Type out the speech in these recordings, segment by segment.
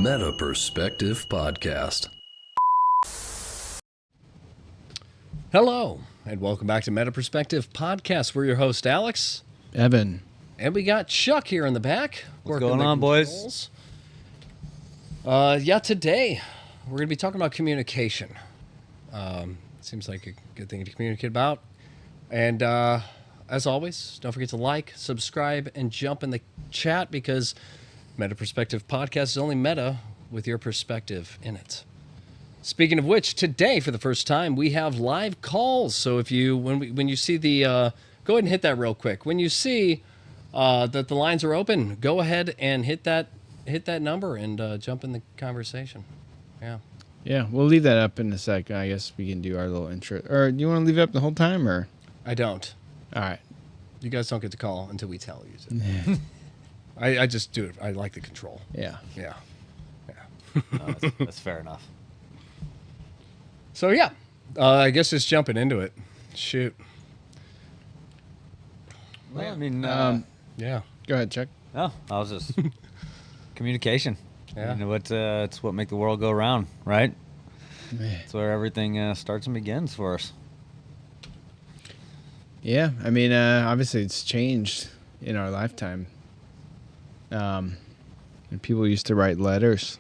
Meta Perspective Podcast. Hello, and welcome back to Meta Perspective Podcast. We're your host, Alex. Evan. And we got Chuck here in the back. What's going on, boys? Today we're going to be talking about communication. Seems like a good thing to communicate about. And as always, don't forget to like, subscribe, and jump in the chat because Meta Perspective Podcast is only meta with your perspective in it. Speaking of which, today for the first time we have live calls. So if you when you see the go ahead and hit that real quick. When you see that the lines are open, go ahead and hit that number and jump in the conversation. Yeah, we'll leave that up in a sec. I guess we can do our little intro. Or do you want to leave it up the whole time, or? I don't. All right. You guys don't get to call until we tell you to. I just do it. I like the control. Yeah. Yeah. No, that's fair enough. So I guess just jumping into it. Shoot. Well, I mean, Yeah. Go ahead, Chuck. no, I was just communication. Yeah. You know, it's what make the world go round, right? It's where everything starts and begins for us. Yeah, I mean, obviously it's changed in our lifetime. And people used to write letters,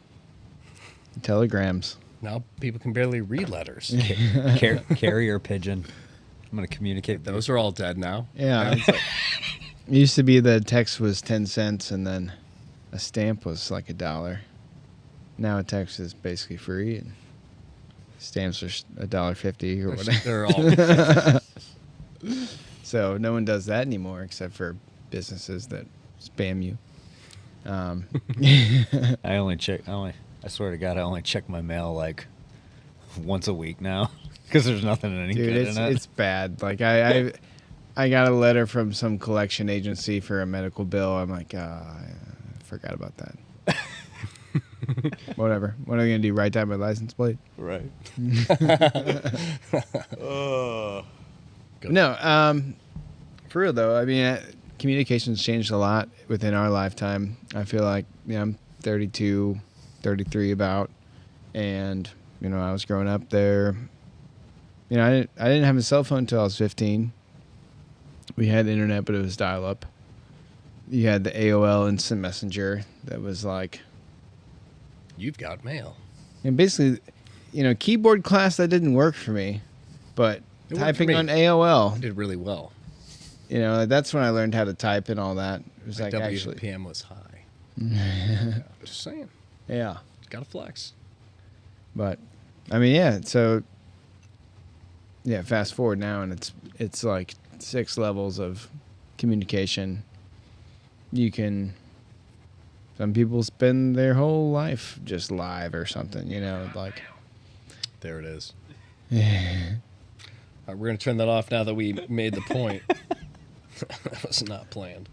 telegrams. Now people can barely read letters. Carrier pigeon. I'm gonna communicate. Those are all dead now. Yeah. It's like, it used to be the text was 10 cents and then a stamp was like $1. Now a text is basically free and stamps are $1.50 or whatever. They're all. So no one does that anymore except for businesses that spam you. I swear to God, I only check my mail like once a week now because there's nothing any Dude, good in it. it's bad. Like I got a letter from some collection agency for a medical bill. I'm like, I forgot about that. Whatever. What are you gonna do? Write down my license plate? Right. No. For real though, I mean, communication's changed a lot within our lifetime. I feel like I'm 32, 33 about, and I was growing up there. I didn't have a cell phone until I was 15. We had internet, but it was dial-up. You had the AOL Instant Messenger that was like, You've got mail. and basically, keyboard class that didn't work for me, but It worked for typing me. on AOL, Did really well. that's when I learned how to type and all that. It was My like actually, WPM was high. Yeah, just saying. yeah. Got to flex. But I mean, yeah. So yeah, fast forward now, and it's like 6 levels of communication. Some people spend their whole life just live or something, like. There it is. All right, we're going to turn that off now that we made the point. That was not planned.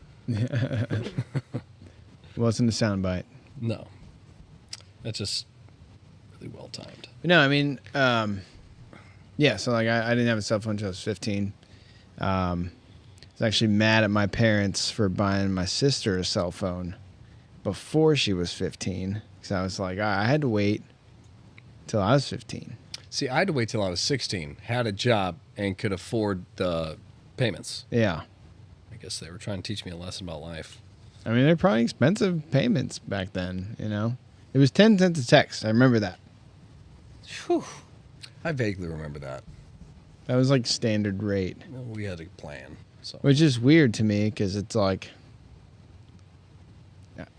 Wasn't a soundbite. No. That's just really well timed. No, I mean, yeah. So like, I didn't have a cell phone until I was 15. I was actually mad at my parents for buying my sister a cell phone before she was 15, because I was like, I had to wait till I was 15. See, I had to wait till I was 16, had a job, and could afford the payments. Yeah. I guess they were trying to teach me a lesson about life. I mean, they're probably expensive payments back then, It was 10 cents a text. I remember that. Whew. I vaguely remember that. That was like standard rate, Well, we had a plan. So which is weird to me because it's like,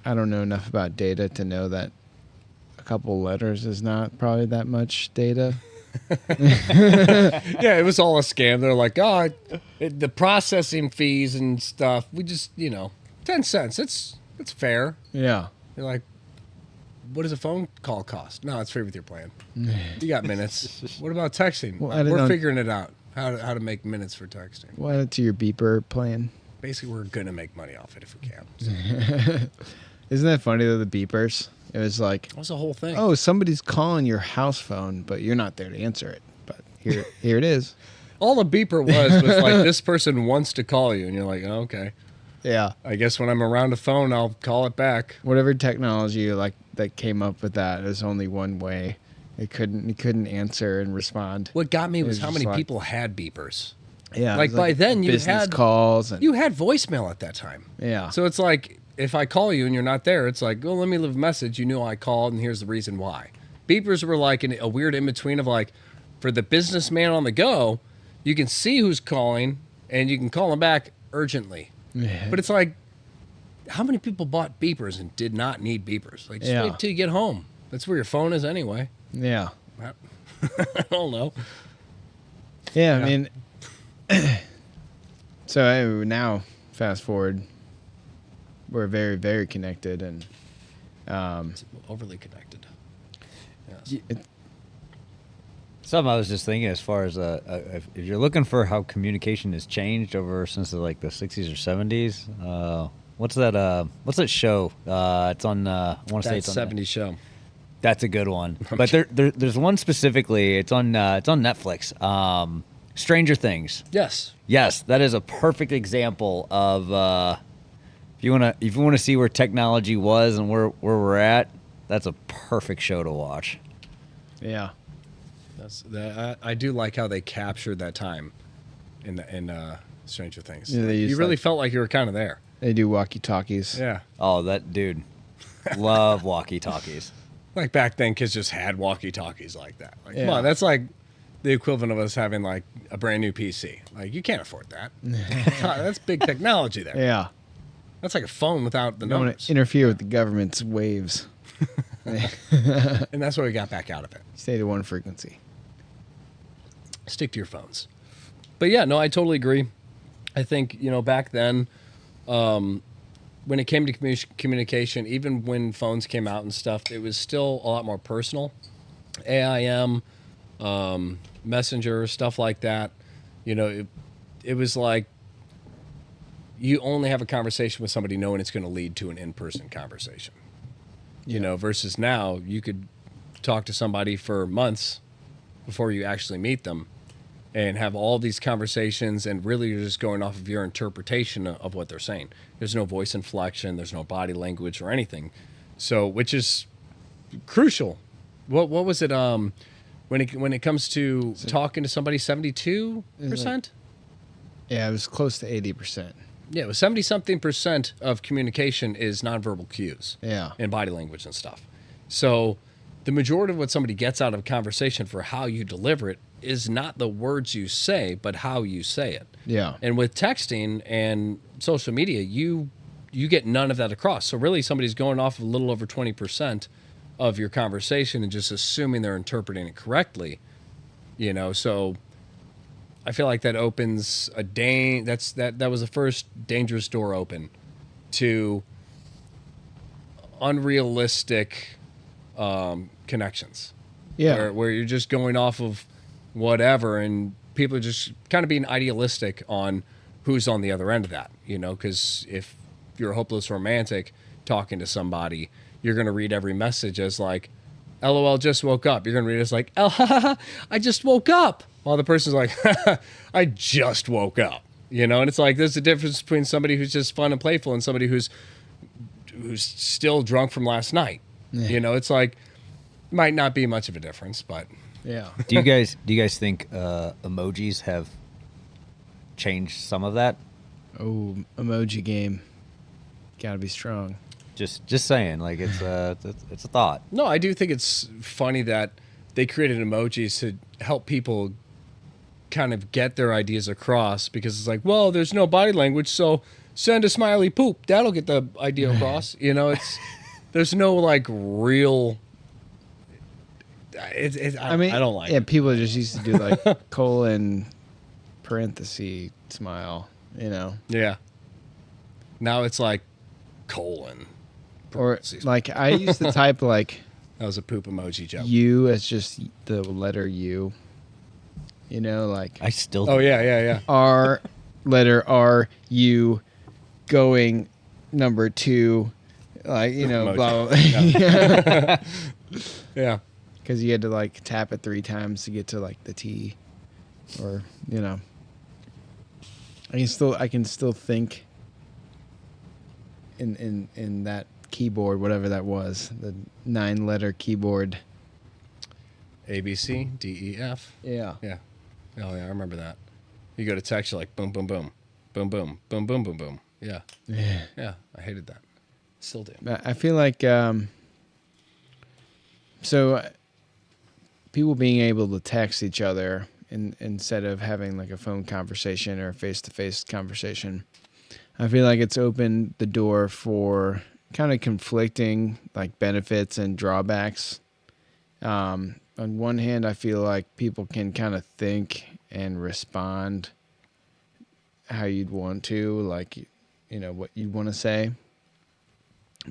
I don't know enough about data to know that a couple letters is not probably that much data. yeah, it was all a scam. They're like, the processing fees and stuff. We just, 10 cents. It's fair. Yeah. You're like, what does a phone call cost? No, it's free with your plan. You got minutes. What about texting? Well, I didn't We're know- figuring it out. How to make minutes for texting. Well, add it to your beeper plan. Basically, we're going to make money off it if we can. So, Isn't that funny though, the beepers? It was like, that was the whole thing. oh, somebody's calling your house phone, but you're not there to answer it. But here it is. All the beeper was like, this person wants to call you. And you're like, oh, okay. Yeah. I guess when I'm around a phone, I'll call it back. Whatever technology like that came up with that, there's only one way. It couldn't answer and respond. What got me It was was how just many like- people had beepers. Yeah. Like, it was by then you business had- calls and You had voicemail at that time. yeah. So it's like, if I call you and you're not there, it's like, well, let me leave a message. You knew I called, and here's the reason why. Beepers were like a weird in-between of like, for the businessman on the go, you can see who's calling, and you can call them back urgently. Yeah. But it's like, how many people bought beepers and did not need beepers? Like, just Yeah. wait till you get home. That's where your phone is anyway. Yeah. I don't know. Yeah, Yeah. I mean, so now fast forward, we're very, very connected, and It's overly connected. Yes. Something I was just thinking, as far as if you're looking for how communication has changed over since like the 60s or 70s, what's that show? It's on. I want to say That it's on. 70s show. That's a good one. But there's one specifically. It's on Netflix. Stranger Things. Yes. Yes, that is a perfect example of if you wanna see where technology was and where we're at. That's a perfect show to watch. yeah, I do like how they captured that time in Stranger Things. Yeah, they you used, really like- felt like you were kind of there. they do walkie talkies. Yeah. Oh, that dude, love walkie talkies. Like back then, kids just had walkie-talkies like that. Like, come Yeah. on, that's like the equivalent of us having like a brand new PC. Like, you can't afford that. That's big technology there. Yeah, That's like a phone without the don't want numbers. to interfere with the government's waves. And that's why we got back out of it. Stay to one frequency. Stick to your phones. But yeah, no, I totally agree. I think, back then, when it came to communication, even when phones came out and stuff, it was still a lot more personal. AIM, Messenger, stuff like that. It was like you only have a conversation with somebody knowing it's going to lead to an in-person conversation. Versus now you could talk to somebody for months before you actually meet them and have all these conversations, and really you're just going off of your interpretation of what they're saying. There's no voice inflection, there's no body language or anything. So, which is crucial. What was it when it comes to talking to somebody, 72%? Yeah, it was close to 80%. Yeah, it was 70-something% of communication is nonverbal cues. Yeah. And body language and stuff. So the majority of what somebody gets out of a conversation for how you deliver it is not the words you say, but how you say it. Yeah. And with texting and social media, you get none of that across. So really somebody's going off a little over 20% of your conversation and just assuming they're interpreting it correctly. So I feel like that opens that was the first dangerous door open to unrealistic connections. Yeah. Where you're just going off of whatever, and people are just kind of being idealistic on who's on the other end of that, because if you're a hopeless romantic talking to somebody, you're going to read every message as like, LOL, just woke up. You're going to read it as like, I just woke up. While the person's like, I just woke up, and it's like, there's a difference between somebody who's just fun and playful and somebody who's still drunk from last night. It's like, might not be much of a difference, but Yeah. Do you guys think emojis have changed some of that? Oh, emoji game. Gotta be strong. Just saying, like it's a thought. no, I do think it's funny that they created emojis to help people kind of get their ideas across, because it's like, well, there's no body language, so send a smiley poop. That'll get the idea across. There's no like real. I don't like Yeah, it. people just used to do like colon parenthesis smile, Yeah. Now it's like colon. or parentheses. like I used to type like That was a poop emoji joke. U as just the letter U. Like I still. Oh yeah. R letter R U going number 2, like Emoji. blah blah. Yeah. Because you had to like tap it 3 times to get to like the T, or I can still think in that keyboard, whatever that was, the 9-letter keyboard. A, B, C, D, E, F. Yeah. Yeah. Oh, yeah, I remember that. You go to text, you're like, boom, boom, boom. Boom, boom. Boom, boom, boom, boom. Yeah. Yeah. Yeah, I hated that. Still do. I feel like people being able to text each other instead of having like a phone conversation or a face-to-face conversation, I feel like it's opened the door for kind of conflicting like benefits and drawbacks. On one hand, I feel like people can kind of think and respond how you'd want to, like, what you'd want to say.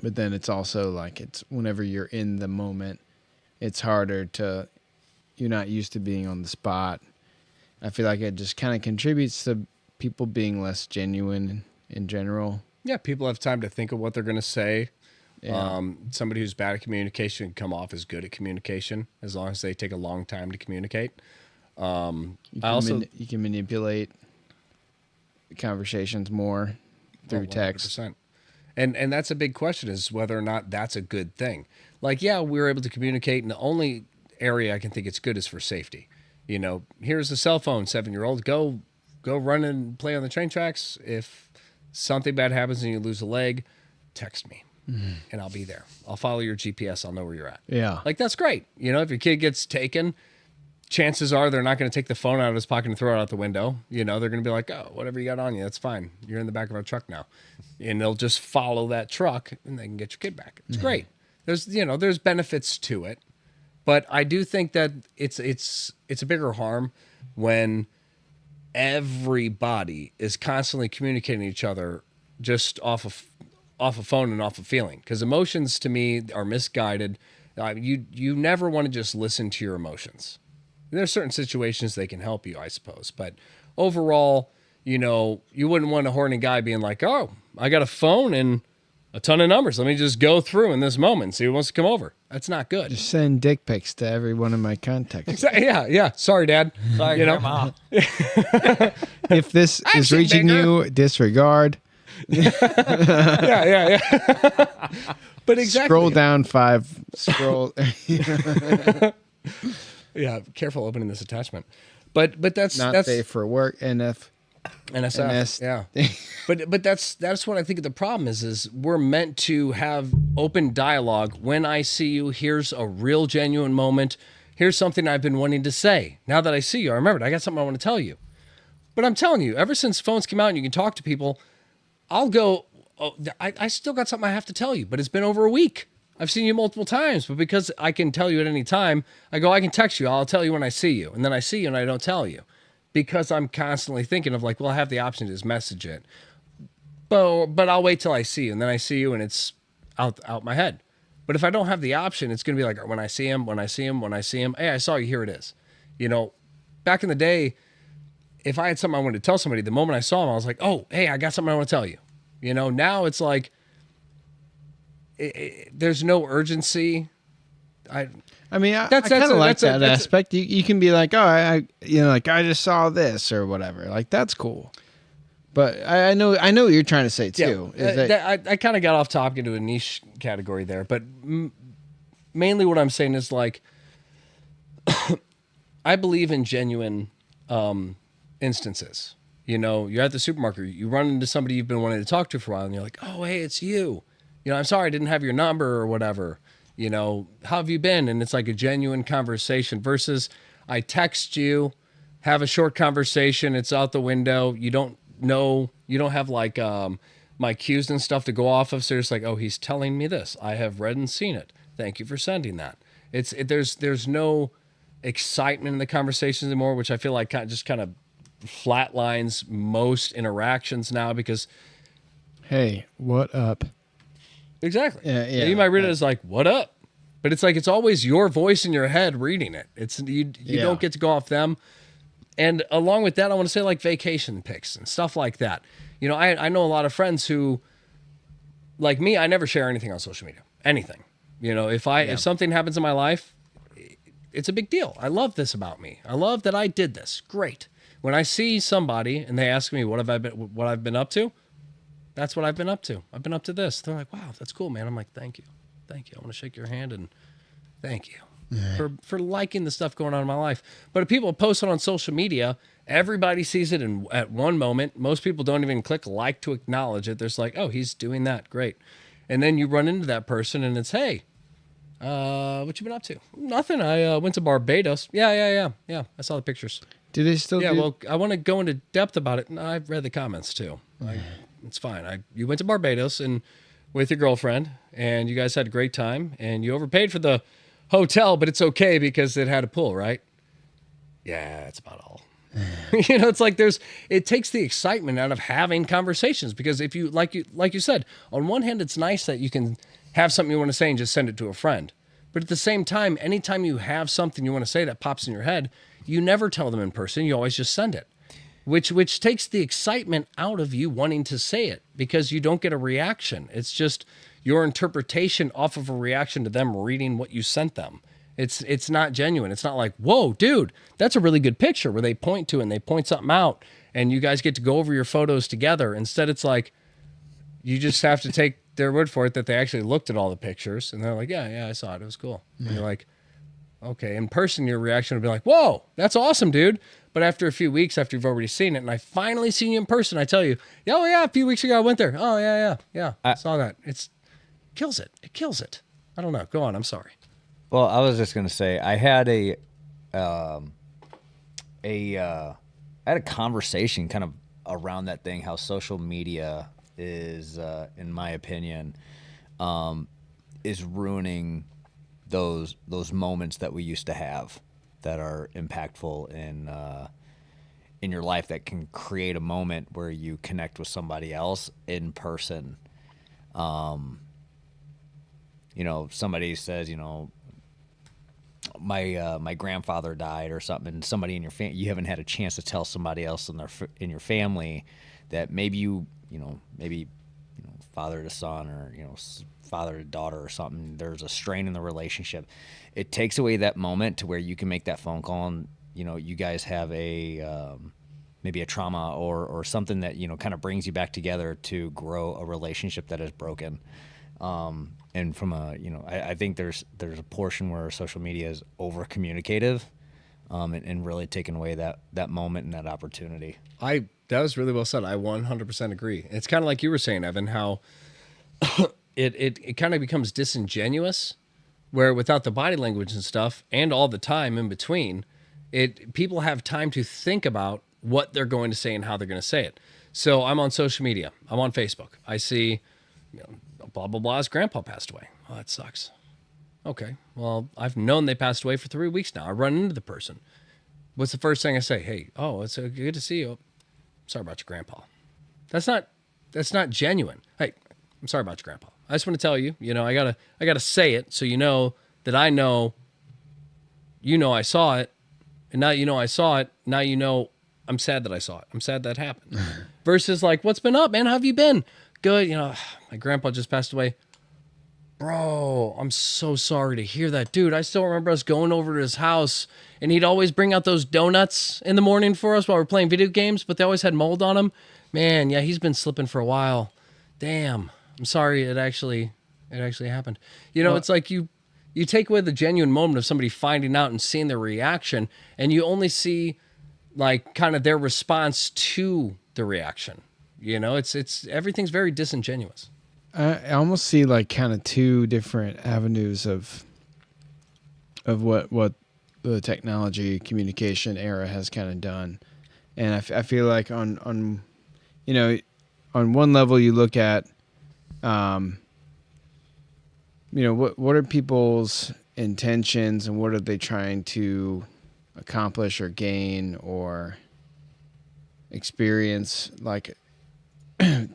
But then it's also like it's whenever you're in the moment, it's harder you're not used to being on the spot. I feel like it just kind of contributes to people being less genuine in general. Yeah, people have time to think of what they're going to say. Yeah. Somebody who's bad at communication can come off as good at communication as long as they take a long time to communicate. You can manipulate conversations more through text. 100%. And that's a big question, is whether or not that's a good thing. Like, yeah, we were able to communicate, and the only area I can think it's good is for safety. Here's a cell phone, 7-year-old. Go run and play on the train tracks. If something bad happens and you lose a leg, text me, and I'll be there. I'll follow your GPS. I'll know where you're at. Yeah. Like, that's great. If your kid gets taken, chances are they're not going to take the phone out of his pocket and throw it out the window. They're going to be like, oh, whatever you got on you, that's fine. You're in the back of our truck now. And they'll just follow that truck and they can get your kid back. It's great. There's benefits to it. But I do think that it's a bigger harm when everybody is constantly communicating to each other just off of phone and off of feeling. Because emotions to me are misguided. You never want to just listen to your emotions. There are certain situations they can help you, I suppose. But overall, you wouldn't want a horny guy being like, oh, I got a phone and a ton of numbers. Let me just go through in this moment and see who wants to come over. That's not good. Just send dick pics to every one of my contacts. Yeah. Sorry, Dad. Sorry, Grandma. If this is seen reaching bigger. you, disregard. Yeah. But exactly. Scroll down 5. Scroll. Yeah, careful opening this attachment. But that's Not that's safe for work. NF. NSF. NS. Yeah. But that's what I think the problem is we're meant to have open dialogue. When I see you, here's a real genuine moment. Here's something I've been wanting to say. Now that I see you, I remembered I got something I want to tell you. But I'm telling you, ever since phones came out and you can talk to people, I'll go, oh, I still got something I have to tell you, but it's been over a week. I've seen you multiple times, but because I can tell you at any time, I can text you. I'll tell you when I see you. And then I see you and I don't tell you. Because I'm constantly thinking of like, well, I have the option to just message it. But I'll wait till I see you. And then I see you and it's out my head. But if I don't have the option, it's going to be like when I see him, hey, I saw you, here it is. Back in the day, if I had something I wanted to tell somebody, the moment I saw him, I was like, oh, hey, I got something I want to tell you. Now it's like, there's no urgency. I mean, I That's- kind that's of a- like that's a- that that's a- aspect. You can be like, oh, I just saw this or whatever. Like, that's cool. But I know what you're trying to say too. Yeah, is that, I kind of got off topic into a niche category there, but mainly what I'm saying is like, I believe in genuine instances. You're at the supermarket, you run into somebody you've been wanting to talk to for a while, and you're like, oh, hey, it's you. I'm sorry I didn't have your number or whatever. How have you been? And it's like a genuine conversation versus I text you, have a short conversation, it's out the window. You don't have like my cues and stuff to go off of. So it's like, oh, he's telling me this. I have read and seen it. Thank you for sending that. There's no excitement in the conversations anymore, which I feel like kind of flatlines most interactions now because hey, what up? exactly. Yeah. You might read it as like, what up? But it's like, it's always your voice in your head reading it. It's you don't get to go off them. And along with that, I want to say like vacation pics and stuff like that. I know a lot of friends who, like me, I never share anything on social media. Anything. If something happens in my life, it's a big deal. I love this about me. I love that I did this. Great. When I see somebody and they ask me what I've been up to, that's what I've been up to. I've been up to this. They're like, wow, that's cool, man. I'm like, thank you. Thank you. I want to shake your hand and thank you for liking the stuff going on in my life. But if people post it on social media, everybody sees it at one moment. Most people don't even click like to acknowledge it. There's like, oh, he's doing that. Great. And then you run into that person and it's, hey, what you been up to? Nothing. I went to Barbados. Yeah. I saw the pictures. Do they still? Yeah, do? well, I want to go into depth about it. And I've read the comments too. It's fine. You went to Barbados and with your girlfriend, and you guys had a great time, and you overpaid for the hotel, but it's okay because it had a pool, right? Yeah, that's about all. It's like it takes the excitement out of having conversations, because if you like you said, on one hand, it's nice that you can have something you want to say and just send it to a friend. But at the same time, anytime you have something you want to say that pops in your head, you never tell them in person. You always just send it, which takes the excitement out of you wanting to say it, because you don't get a reaction. It's just your interpretation off of a reaction to them reading what you sent them. It's not genuine. It's not like, whoa, dude, that's a really good picture, where they point to and they point something out and you guys get to go over your photos together. Instead, it's like you just have to take their word for it that they actually looked at all the pictures and they're like, yeah, I saw it. It was cool. And you're like, okay. In person, your reaction would be like, whoa, that's awesome, dude. But after a few weeks, after you've already seen it, and I finally seen you in person, I tell you, oh yeah, a few weeks ago I went there. Oh yeah, I saw that. It kills it. It kills it. I don't know. Go on. I'm sorry. Well, I was just gonna say I had a conversation kind of around that thing, how social media is, in my opinion, is ruining those moments that we used to have that are impactful in your life, that can create a moment where you connect with somebody else in person. Somebody says, my grandfather died or something, and somebody in your family, you haven't had a chance to tell somebody else in your family that maybe father to son, or father to daughter or something, there's a strain in the relationship. It takes away that moment to where you can make that phone call and you guys have a maybe a trauma or something that kind of brings you back together to grow a relationship that is broken. And from I think there's a portion where social media is over communicative, and really taking away that moment and that opportunity. That was really well said. I 100% agree. It's kind of like you were saying, Evan, how it kind of becomes disingenuous, where without the body language and stuff and all the time in between, people have time to think about what they're going to say and how they're going to say it. So I'm on social media. I'm on Facebook. I see, blah, blah, blah's grandpa passed away. Oh, that sucks. Okay. Well, I've known they passed away for 3 weeks now. I run into the person. What's the first thing I say? Hey, it's good to see you. Sorry about your grandpa. That's not genuine. Hey, I'm sorry about your grandpa. I just want to tell you, I gotta say it so that I know, I saw it, and now I saw it. Now I'm sad that I saw it. I'm sad that happened. Versus like, what's been up, man? How have you been? Good. My grandpa just passed away. Bro, I'm so sorry to hear that. Dude, I still remember us going over to his house, and he'd always bring out those donuts in the morning for us while we're playing video games, but they always had mold on them. Man, yeah, he's been slipping for a while. Damn. I'm sorry it actually happened. It's like you take away the genuine moment of somebody finding out and seeing their reaction, and you only see like kind of their response to the reaction. It's everything's very disingenuous. I almost see like kind of two different avenues of what the technology communication era has kind of done, and I feel like on one level you look at, what are people's intentions and what are they trying to accomplish or gain or experience, like.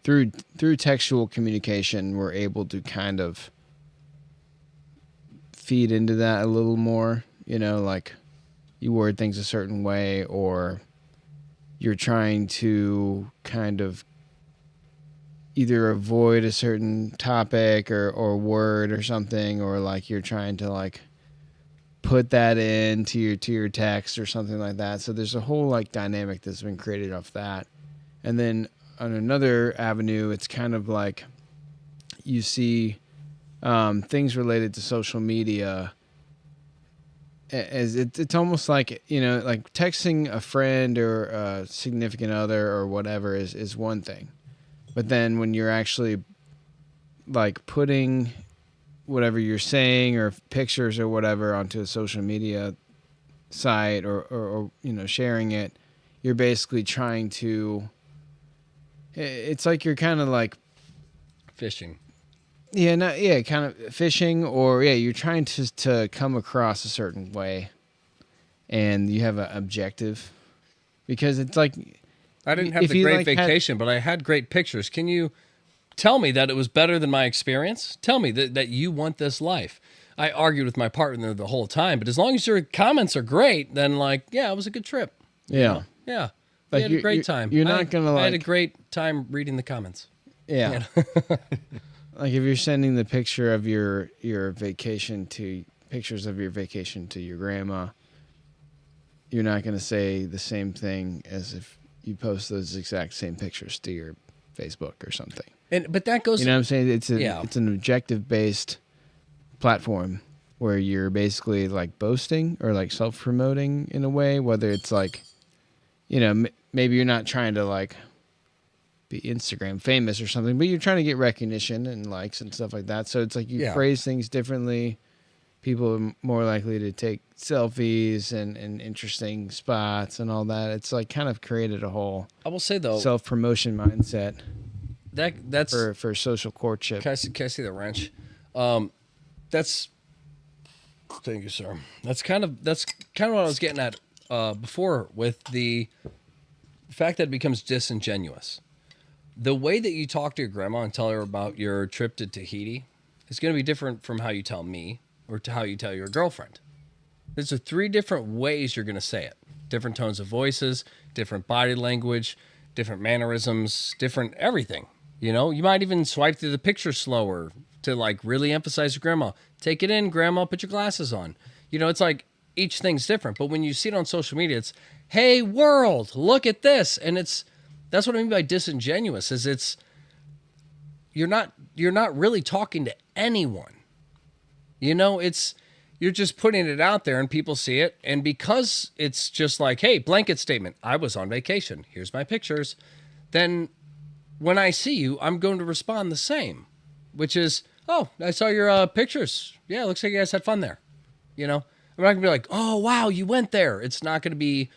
Through textual communication, we're able to kind of feed into that a little more, like you word things a certain way, or you're trying to kind of either avoid a certain topic or word or something, or like you're trying to like put that into your text or something like that. So there's a whole like dynamic that's been created off that. And then on another avenue, it's kind of like you see things related to social media as it's almost like, like texting a friend or a significant other or whatever is one thing. But then when you're actually like putting whatever you're saying or pictures or whatever onto a social media site or sharing it, you're basically trying to, it's like you're kind of like Fishing. kind of fishing, or you're trying to come across a certain way, and you have an objective, because it's like, I didn't have if the you, great like, had- vacation, but I had great pictures. Can you tell me that it was better than my experience? Tell me that you want this life. I argued with my partner the whole time, but as long as your comments are great, then it was a good trip. yeah. Yeah. Like, We had a great you're- time. you're not gonna, I had a like- great time reading the comments. Yeah. Like if you're sending the picture of your vacation pictures of your vacation to your grandma, you're not going to say the same thing as if you post those exact same pictures to your Facebook or something. But that goes. You know what I'm saying? It's Yeah. it's an objective based platform where you're basically like boasting or like self-promoting in a way, whether it's like, maybe you're not trying to like be Instagram famous or something, but you're trying to get recognition and likes and stuff like that. So it's like you phrase things differently. People are more likely to take selfies and interesting spots and all that. It's like kind of created a whole I will say though, self-promotion mindset that's for social courtship. Can I see the wrench? That's. Thank you, sir. That's kind of what I was getting at before with the fact that it becomes disingenuous. The way that you talk to your grandma and tell her about your trip to Tahiti is going to be different from how you tell me or to how you tell your girlfriend. There's 3 different ways you're going to say it. Different tones of voices, different body language, different mannerisms, different everything. You might even swipe through the picture slower to like really emphasize your grandma. Take it in, grandma, put your glasses on. It's like each thing's different. But when you see it on social media, it's, hey world, look at this. And that's what I mean by disingenuous, is you're not really talking to anyone. You're just putting it out there and people see it. And because it's just like, hey, blanket statement, I was on vacation, here's my pictures. Then when I see you, I'm going to respond the same, which is, oh, I saw your pictures. Yeah, looks like you guys had fun there. I'm not going to be like, oh, wow, you went there. It's not going to be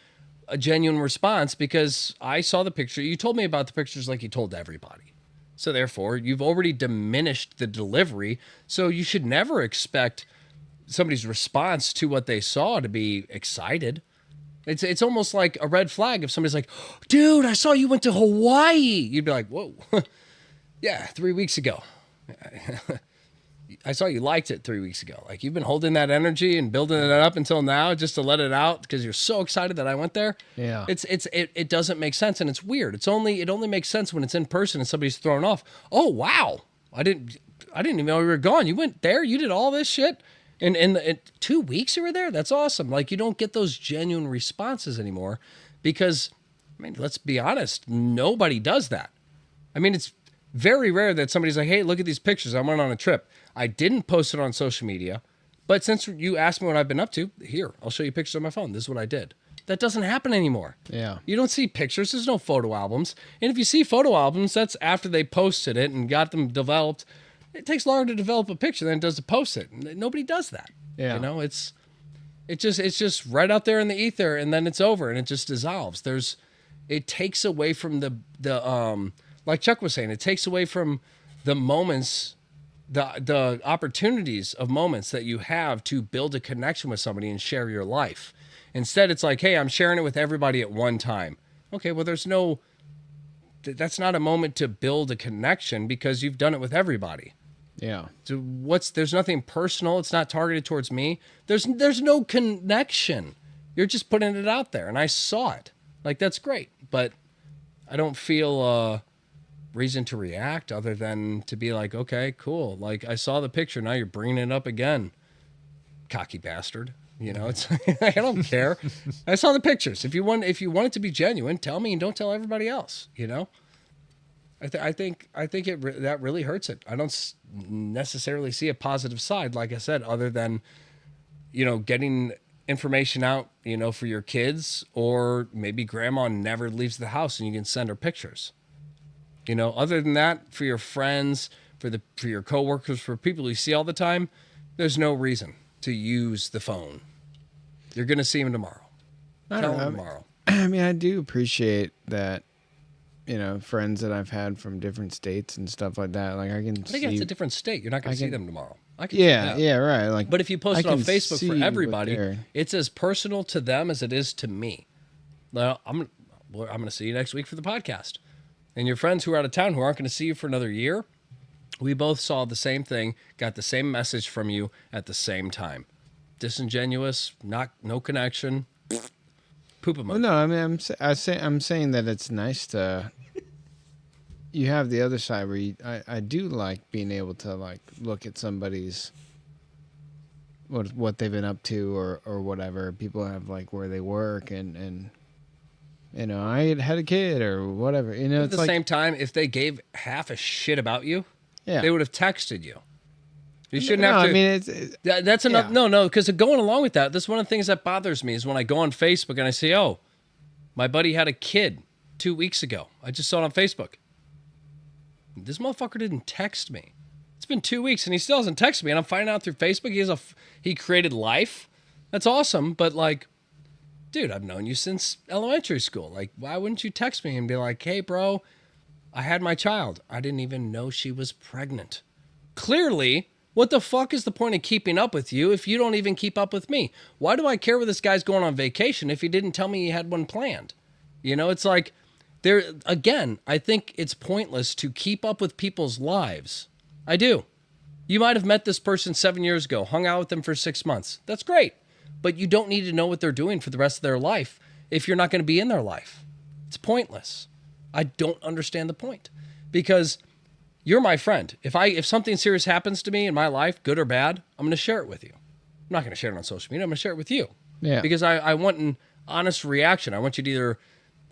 a genuine response because I saw the picture. You told me about the pictures like you told everybody. So therefore, you've already diminished the delivery. So you should never expect somebody's response to what they saw to be excited. It's almost like a red flag if somebody's like, dude, I saw you went to Hawaii. You'd be like, whoa, yeah, 3 weeks ago. I saw you liked it 3 weeks ago. Like, you've been holding that energy and building it up until now just to let it out because you're so excited that I went there. Yeah. It doesn't make sense, and it's weird. It only makes sense when it's in person and somebody's thrown off. Oh, wow. I didn't even know you were gone. You went there? You did all this shit? And in 2 weeks you were there? That's awesome. Like, you don't get those genuine responses anymore because, I mean, let's be honest, nobody does that. I mean, it's very rare that somebody's like, hey, look at these pictures. I went on a trip. I didn't post it on social media, but since you asked me what I've been up to, here, I'll show you pictures on my phone. This is what I did. That doesn't happen anymore. Yeah. You don't see pictures. There's no photo albums. And if you see photo albums, that's after they posted it and got them developed. It takes longer to develop a picture than it does to post it. Nobody does that. Yeah. You know, it's just right out there in the ether, and then it's over and it just dissolves. It takes away from the like Chuck was saying, it takes away from the moments, the opportunities of moments that you have to build a connection with somebody and share your life. Instead, it's like, hey, I'm sharing it with everybody at one time. Okay, well, that's not a moment to build a connection because you've done it with everybody. Yeah. So there's nothing personal. It's not targeted towards me. There's no connection. You're just putting it out there, and I saw it. Like, that's great, but I don't feel reason to react other than to be like, okay, cool. Like, I saw the picture. Now you're bringing it up again. Cocky bastard. You know, it's I don't care. I saw the pictures. If you want it to be genuine, tell me and don't tell everybody else, you know? I think that really hurts it. I don't necessarily see a positive side, like I said, other than, getting information out, for your kids, or maybe grandma never leaves the house and you can send her pictures. Other than that, for your friends, for your coworkers, for people you see all the time, there's no reason to use the phone. You're going to see them tomorrow. Tell them tomorrow. I mean, I do appreciate that, friends that I've had from different states and stuff like that. Like I think it's a different state. You're not going to see them tomorrow. Yeah, right. Like, but if you post it on Facebook for see everybody, it's as personal to them as it is to me. Now, I'm going to see you next week for the podcast. And your friends who are out of town who aren't going to see you for another year, we both saw the same thing, got the same message from you at the same time. Disingenuous, no connection. Poop emoji. Well, no, I mean, I'm saying that it's nice to. You have the other side where I do like being able to like look at somebody's what they've been up to or whatever. People have like where they work and I had a kid or whatever. At the same time, if they gave half a shit about you, they would have texted you. You shouldn't have to. I mean, that's enough. Yeah. No, because going along with that, that's one of the things that bothers me is when I go on Facebook and I say, "Oh, my buddy had a kid 2 weeks ago. I just saw it on Facebook." This motherfucker didn't text me. It's been 2 weeks and he still hasn't texted me, and I'm finding out through Facebook he created life. That's awesome, but like, dude, I've known you since elementary school. Like, why wouldn't you text me and be like, "Hey, bro, I had my child. I didn't even know she was pregnant." Clearly. What the fuck is the point of keeping up with you if you don't even keep up with me? Why do I care where this guy's going on vacation if he didn't tell me he had one planned? It's like, I think it's pointless to keep up with people's lives. I do. You might have met this person 7 years ago, hung out with them for 6 months. That's great. But you don't need to know what they're doing for the rest of their life if you're not going to be in their life. It's pointless. I don't understand the point. Because you're my friend. If something serious happens to me in my life, good or bad, I'm going to share it with you. I'm not going to share it on social media. I'm going to share it with you. Yeah. Because I want an honest reaction. I want you to either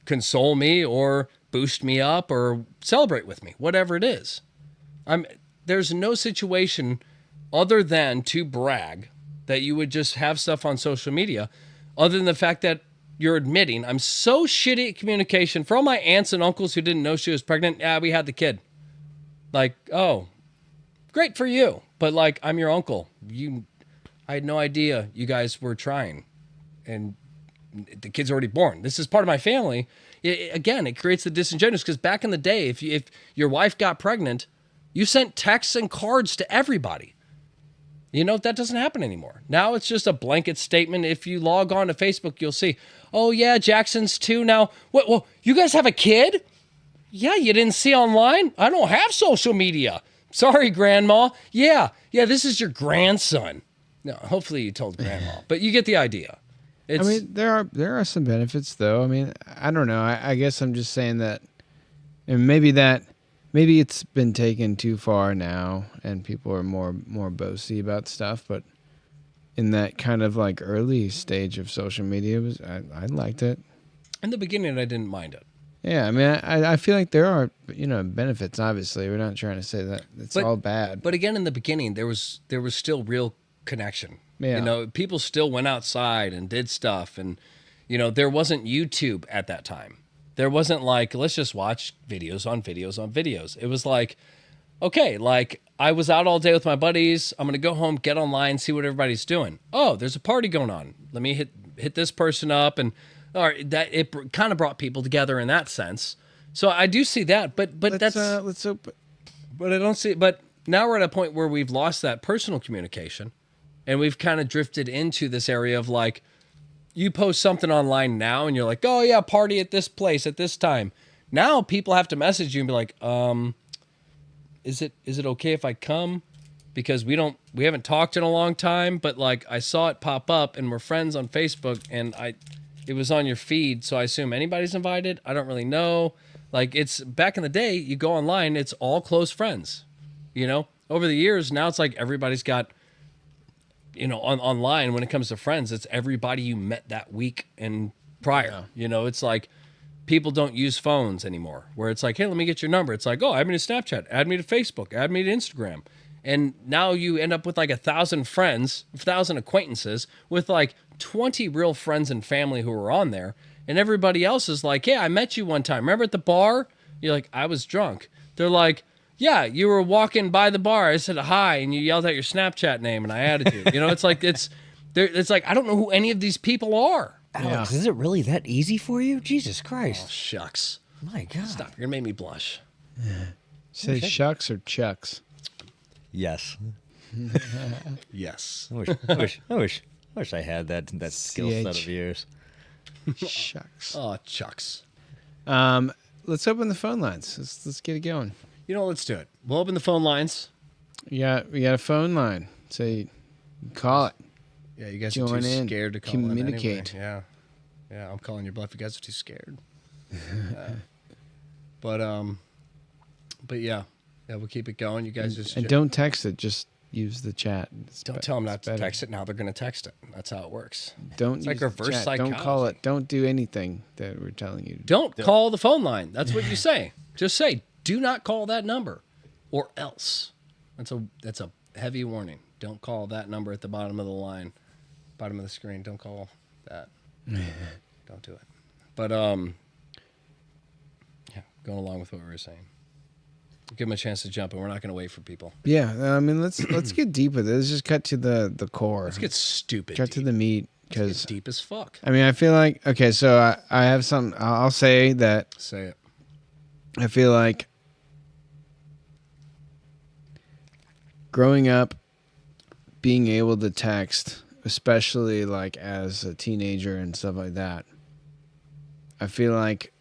console me or boost me up or celebrate with me, whatever it is. There's no situation other than to brag that you would just have stuff on social media, other than the fact that you're admitting I'm so shitty at communication. For all my aunts and uncles who didn't know she was pregnant, we had the kid. Like, oh, great for you. But like, I'm your uncle. I had no idea you guys were trying. And the kid's already born. This is part of my family. It creates the disingenuous, because back in the day, if your wife got pregnant, you sent texts and cards to everybody. That doesn't happen anymore. Now it's just a blanket statement. If you log on to Facebook, you'll see, oh yeah, Jackson's 2 now. What? Well, you guys have a kid? Yeah, you didn't see online? I don't have social media. Sorry, Grandma. Yeah, this is your grandson. No, hopefully you told Grandma, but you get the idea. I mean, there are some benefits, though. I mean, I don't know. I guess I'm just saying that, and maybe it's been taken too far now, and people are more boasty about stuff. But in that kind of like early stage of social media, I liked it. In the beginning, I didn't mind it. Yeah, I mean, I feel like there are benefits. Obviously, we're not trying to say that it's all bad. But again, in the beginning, there was still real connection. Yeah. People still went outside and did stuff, and there wasn't YouTube at that time. There wasn't like, let's just watch videos on videos on videos. It was like, okay, like I was out all day with my buddies. I'm gonna go home, get online, see what everybody's doing. Oh, there's a party going on. Let me hit this person up and. Or that it kind of brought people together in that sense. So I do see that, but let's hope. But I don't see. But now we're at a point where we've lost that personal communication, and we've kind of drifted into this area of like, you post something online now, and you're like, oh yeah, party at this place at this time. Now people have to message you and be like, is it okay if I come? Because we haven't talked in a long time, but like I saw it pop up, and we're friends on Facebook, and it was on your feed, so I assume anybody's invited. I don't really know. Like, it's back in the day, you go online, it's all close friends. Over the years, now it's like everybody's got, online when it comes to friends, it's everybody you met that week and prior. It's like, people don't use phones anymore, where it's like, hey, let me get your number. It's like, oh, add me to Snapchat, add me to Facebook, add me to Instagram. And now you end up with like 1,000 friends, 1,000 acquaintances with like 20 real friends and family who are on there. And everybody else is like, hey, I met you one time. Remember at the bar? You're like, I was drunk. They're like, yeah, you were walking by the bar. I said hi, and you yelled out your Snapchat name, and I added you. You know, it's like, it's like, I don't know who any of these people are. Alex, is it really that easy for you? Jesus Christ. Oh, shucks. My God. Stop. You're going to make me blush. Say shucks or chucks? Yes. Yes. I wish I had that skill set CH. of yours. Shucks. Oh, chucks. Let's open the phone lines. Let's get it going. You know, let's do it. We'll open the phone lines. We got a phone line. So call it. Yeah, you guys are Join too in. scared to call Communicate. in anyway. Yeah, I'm calling your bluff. You guys are too scared. But yeah, we'll keep it going. You guys just And don't text it. Just use the chat. don't tell them not to text it. Now they're going to text it. That's how it works. Don't It's like use the reverse chat. Don't call psychology. it. Don't do anything that we're telling you. Don't call the phone line. That's what you say. Just say, do not call that number, or else. That's a heavy warning. Don't call that number at the bottom of the line, bottom of the screen. Don't call that. Don't do it. But yeah, going along with what we were saying. Give them a chance to jump in. We're not going to wait for people. Yeah, I mean, let's get deep with it. Let's just cut to the core. Let's get stupid. cut to deep. the meat Let's get because deep as fuck. I mean, I feel like okay. So I have some. I'll say that Say it. I feel like growing up, being able to text, especially like as a teenager and stuff like that, I feel like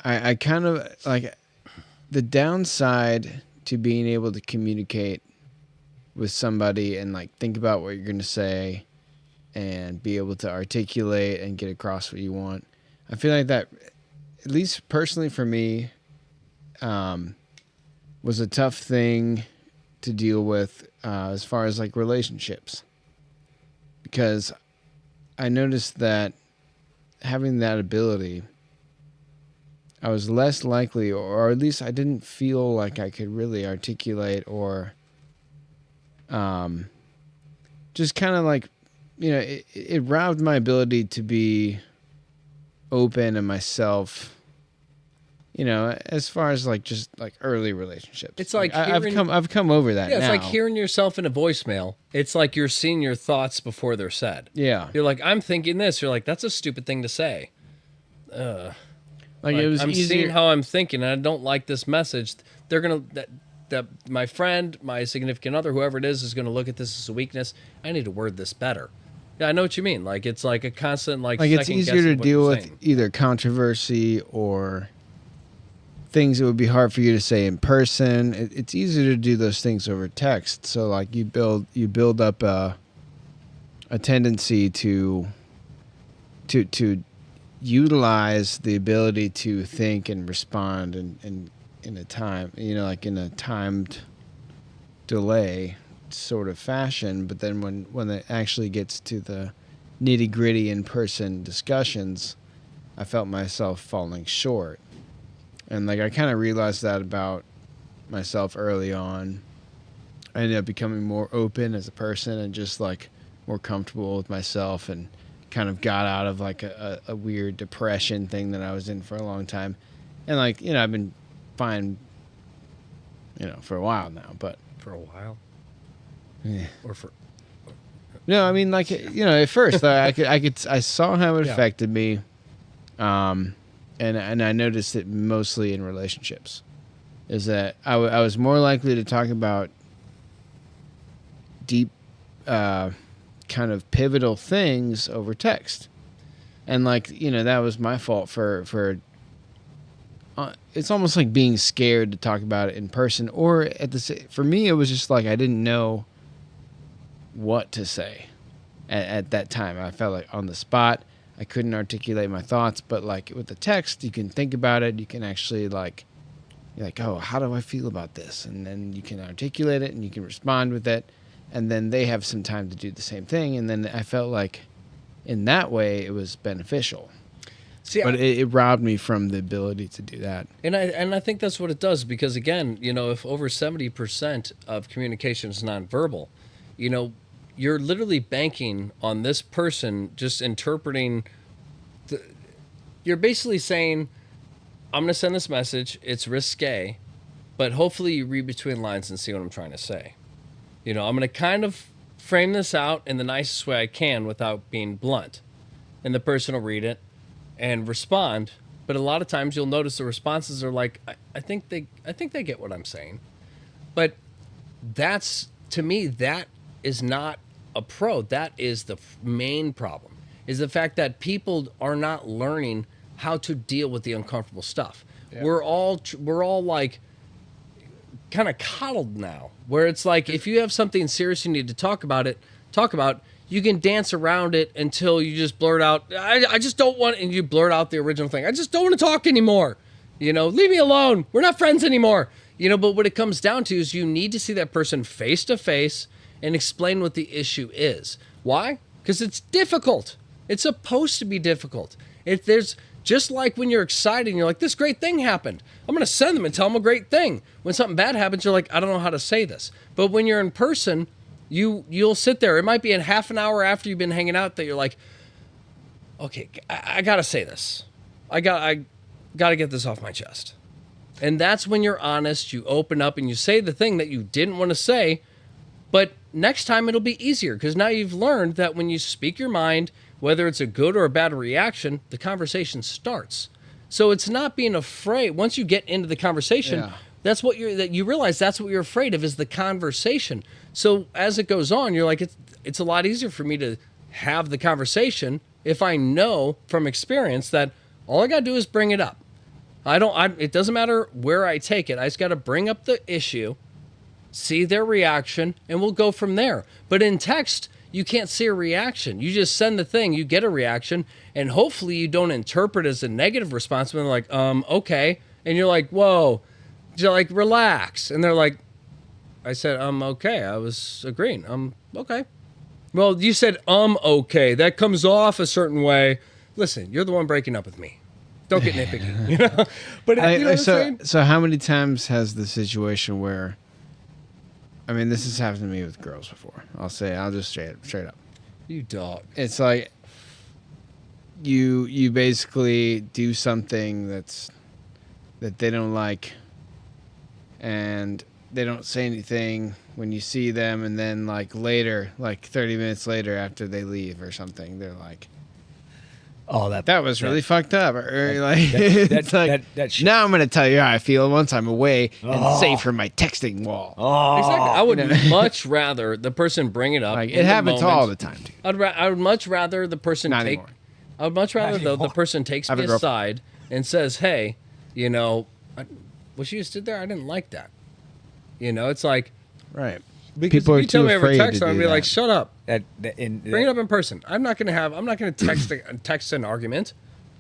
I kind of like the downside to being able to communicate with somebody and like think about what you're going to say and be able to articulate and get across what you want. I feel like that, at least personally for me, was a tough thing to deal with as far as like relationships, because I noticed that having that ability, I was less likely, or at least I didn't feel like I could really articulate or just kind of like, you know, it robbed my ability to be open and myself, you know, as far as like just like early relationships. It's like I've hearing- come over that Yeah, it's now. like hearing yourself in a voicemail. It's like you're seeing your thoughts before they're said. Yeah. You're like, I'm thinking this. You're like, that's a stupid thing to say. Like it was I'm easier. seeing how I'm thinking, and I don't like this message. They're gonna that my friend, my significant other, whoever it is gonna look at this as a weakness. I need to word this better. Yeah, I know what you mean. Like it's like a constant like It's second easier to guessing what deal you're with saying. either controversy or things that would be hard for you to say in person. It's easier to do those things over text. So like you build up a tendency to utilize the ability to think and respond in a time, you know, like in a timed delay sort of fashion. But then when it actually gets to the nitty gritty in person discussions, I felt myself falling short. And like I kind of realized that about myself early on. I ended up becoming more open as a person and just like more comfortable with myself, and kind of got out of like a weird depression thing that I was in for a long time. And like, you know, I've been fine, you know, for a while now, but For a while, yeah. or for No, I mean, like, you know, at first I saw how it Yeah. affected me, and I noticed it mostly in relationships, is that I was more likely to talk about deep, kind of pivotal things over text, and like, you know, that was my fault for it's almost like being scared to talk about it in person, or for me it was just like I didn't know what to say at that time. I felt like on the spot. I couldn't articulate my thoughts, but like with the text, you can think about it. You can actually like, you're like, oh, how do I feel about this? And then you can articulate it and you can respond with it. And then they have some time to do the same thing. And then I felt like in that way it was beneficial. See, but it robbed me from the ability to do that. And I think that's what it does, because again, if over 70% of communication is nonverbal, you're literally banking on this person just interpreting. You're basically saying, I'm going to send this message. It's risque, but hopefully you read between lines and see what I'm trying to say. I'm going to kind of frame this out in the nicest way I can without being blunt. And the person will read it and respond. But a lot of times you'll notice the responses are like, I think they get what I'm saying. But to me, that is not a pro. That is the main problem, is the fact that people are not learning how to deal with the uncomfortable stuff. Yeah. We're all like kind of coddled now, where it's like, if you have something serious you need to talk about, you can dance around it until you just blurt out, I just don't want, and you blurt out the original thing. I just don't want to talk anymore. Leave me alone. We're not friends anymore. But what it comes down to is you need to see that person face to face and explain what the issue is. Why? Because it's difficult. It's supposed to be difficult. There's just like when you're excited and you're like, this great thing happened, I'm going to send them and tell them a great thing. When something bad happens, you're like, I don't know how to say this. But when you're in person, you'll sit there. It might be in half an hour after you've been hanging out that you're like, okay, I got to say this. I got to get this off my chest. And that's when you're honest. You open up and you say the thing that you didn't want to say. But next time it'll be easier, because now you've learned that when you speak your mind, whether it's a good or a bad reaction, the conversation starts. So it's not being afraid. Once you get into the conversation, that's what you realize that's what you're afraid of, is the conversation. So as it goes on, you're like, it's a lot easier for me to have the conversation if I know from experience that all I got to do is bring it up. It doesn't matter where I take it. I just got to bring up the issue, see their reaction, and we'll go from there. But in text, you can't see a reaction. You just send the thing, you get a reaction, and hopefully you don't interpret as a negative response when they're like, okay. And you're like, whoa. You're like, relax. And they're like, I said, okay. I was agreeing. Okay. Well, you said, okay. That comes off a certain way. Listen, you're the one breaking up with me. Don't get nitpicky, But you know what I'm saying? So how many times has the situation where, this has happened to me with girls before. I'll just straight up. You dog. It's like you basically do something that they don't like, and they don't say anything when you see them, and then later, 30 minutes later after they leave or something, they're like, oh, that was really fucked up. Now I'm going to tell you how I feel once I'm away and save from my texting wall. Oh, exactly. I would much rather the person bring it up. It happens all the time, dude. I would much rather the person anymore. I would much rather the person takes me aside and says, hey, what you just did there, I didn't like that. It's like, right. Because people if you tell me over text, I'm gonna be that. like, shut up. Bring it up in person. I'm not gonna text an argument.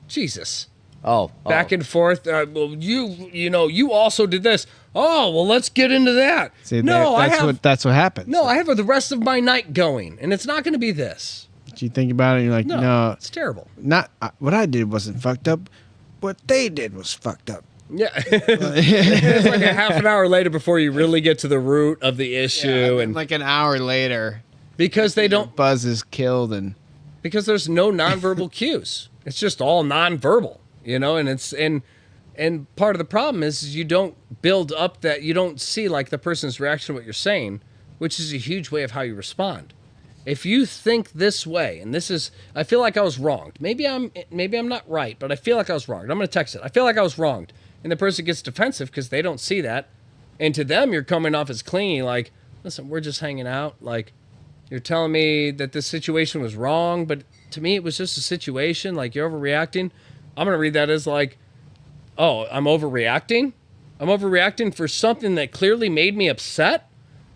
Jesus. Back and forth. Well, you also did this. Oh, well, let's get into that. See, that's what happens. No, I have the rest of my night going, and it's not going to be this. You think about it, and you're like, no, it's terrible. Not what I did wasn't fucked up. What they did was fucked up. Yeah, it's like a half an hour later before you really get to the root of the issue, and like an hour later, because they don't. Buzz is killed, and because there's no nonverbal cues. It's just all nonverbal, and part of the problem is you don't build up that, you don't see the person's reaction to what you're saying, which is a huge way of how you respond. If you think this way, and I feel like I was wronged. Maybe I'm not right, but I feel like I was wronged. I'm going to text it. I feel like I was wronged. And the person gets defensive because they don't see that. And to them, you're coming off as clingy, like, listen, we're just hanging out. Like, you're telling me that this situation was wrong, but to me, it was just a situation. Like, you're overreacting. I'm going to read that as like, oh, I'm overreacting? I'm overreacting for something that clearly made me upset?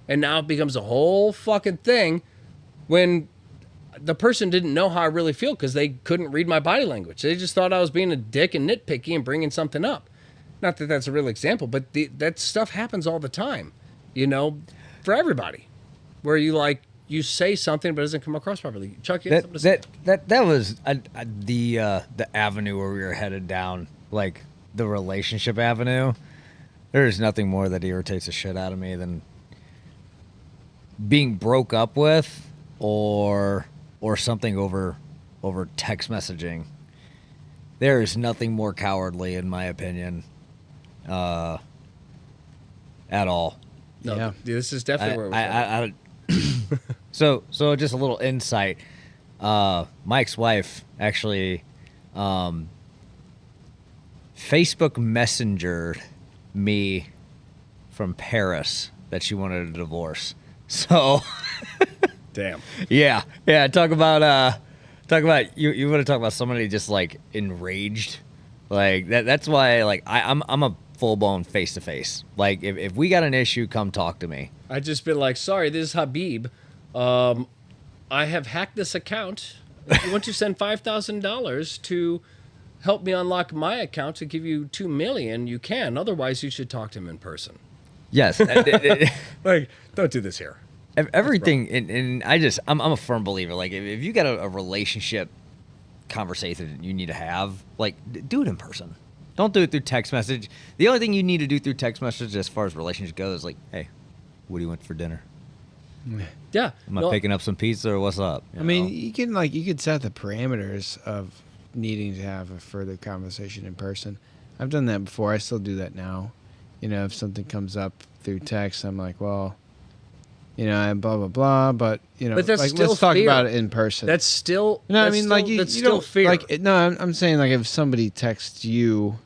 And now it becomes a whole fucking thing when the person didn't know how I really feel because they couldn't read my body language. They just thought I was being a dick and nitpicky and bringing something up. Not that that's a real example, but that stuff happens all the time, for everybody. Where you you say something but it doesn't come across properly. Chuck, you have something to say? That was the avenue where we were headed down, like the relationship avenue. There's nothing more that irritates the shit out of me than being broke up with or something over text messaging. There is nothing more cowardly, in my opinion, at all. No, Yeah. this is definitely where we're So just a little insight. Mike's wife actually Facebook Messengered me from Paris that she wanted a divorce. So Damn. yeah. Talk about you want to talk about somebody just like enraged, like that. That's why like I'm a full blown face to face. Like if we got an issue, come talk to me. I just been like, sorry, this is Habib. I have hacked this account. If you want to send $5,000 to help me unlock my account to give you $2 million, you can. Otherwise, you should talk to him in person. Yes. Like, don't do this here. Everything, and I'm a firm believer. Like, if you got a relationship conversation you need to have, like, do it in person. Don't do it through text message. The only thing you need to do through text message, as far as relationship goes, is like, hey, what do you want for dinner? Yeah. Am I picking up some pizza or what's up? I mean, you could set the parameters of needing to have a further conversation in person. I've done that before. I still do that now. You know, if something comes up through text, I'm like, well, you know, and blah blah blah. But you know, But that's like, still let's talk fear. about it in person. That's still. no, I that's mean, still, like you still don't fear. like. No, I'm saying like if somebody texts you,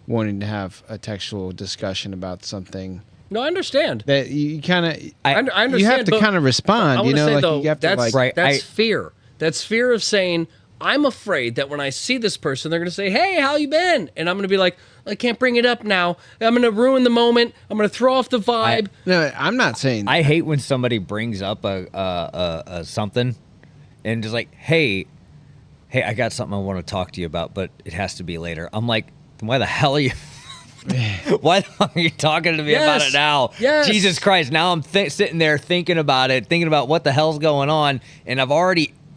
wanting to have a textual discussion about something. No, I understand. That you kind of, I understand. you have to but kind of I respond. wanna You know, say, like though, you have to that's, like. Right. That's fear. That's fear of saying, I'm afraid that when I see this person, they're going to say, hey, how you been? And I'm going to be like, I can't bring it up now. I'm going to ruin the moment. I'm going to throw off the vibe. No, I'm not saying. I hate when somebody brings up a something and just like, hey, I got something I want to talk to you about, but it has to be later. I'm like, then why the hell are you? Why the fuck are you talking to me about it now? Yes. Jesus Christ! Now I'm sitting there thinking about what the hell's going on, and I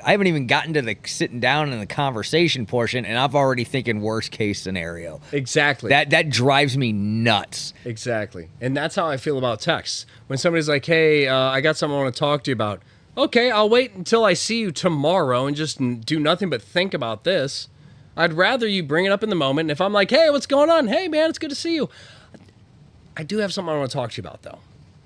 haven't even gotten to the sitting down in the conversation portion, and I've already thinking worst case scenario. Exactly. That drives me nuts. Exactly. And that's how I feel about texts. When somebody's like, hey, I got something I want to talk to you about. Okay, I'll wait until I see you tomorrow and just do nothing but think about this. I'd rather you bring it up in the moment. And if I'm like, hey, what's going on? Hey, man, it's good to see you. I do have something I want to talk to you about, though.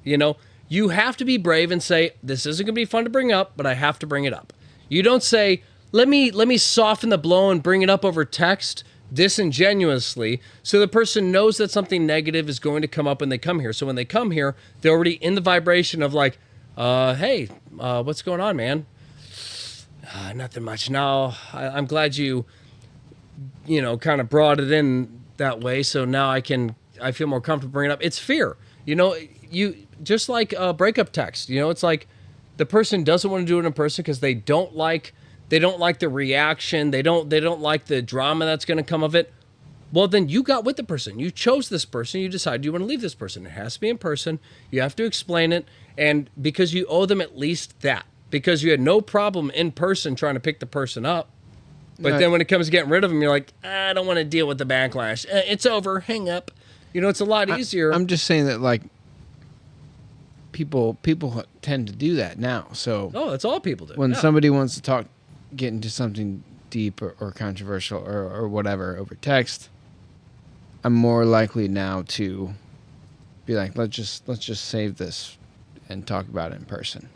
You know, you have to be brave and say, this isn't going to be fun to bring up, but I have to bring it up. You don't say, let me soften the blow and bring it up over text disingenuously so the person knows that something negative is going to come up when they come here. So when they come here, they're already in the vibration of like, hey, what's going on, man? Nothing much. No, I'm glad you kind of brought it in that way. So now I feel more comfortable bringing it up. It's fear. You know, you just like a breakup text, you know, it's like the person doesn't want to do it in person because they don't like the reaction. They don't like the drama that's going to come of it. Well, then you got with the person. You chose this person. You decided you want to leave this person. It has to be in person. You have to explain it. And because you owe them at least that, because you had no problem in person trying to pick the person up. But Right. then when it comes to getting rid of them, you're like, I don't want to deal with the backlash. It's over. Hang up. You know, it's a lot easier. I'm just saying that like people tend to do that now. So Oh, that's all people do. when Yeah. somebody wants to get into something deep or controversial or whatever over text, I'm more likely now to be like, let's just save this and talk about it in person.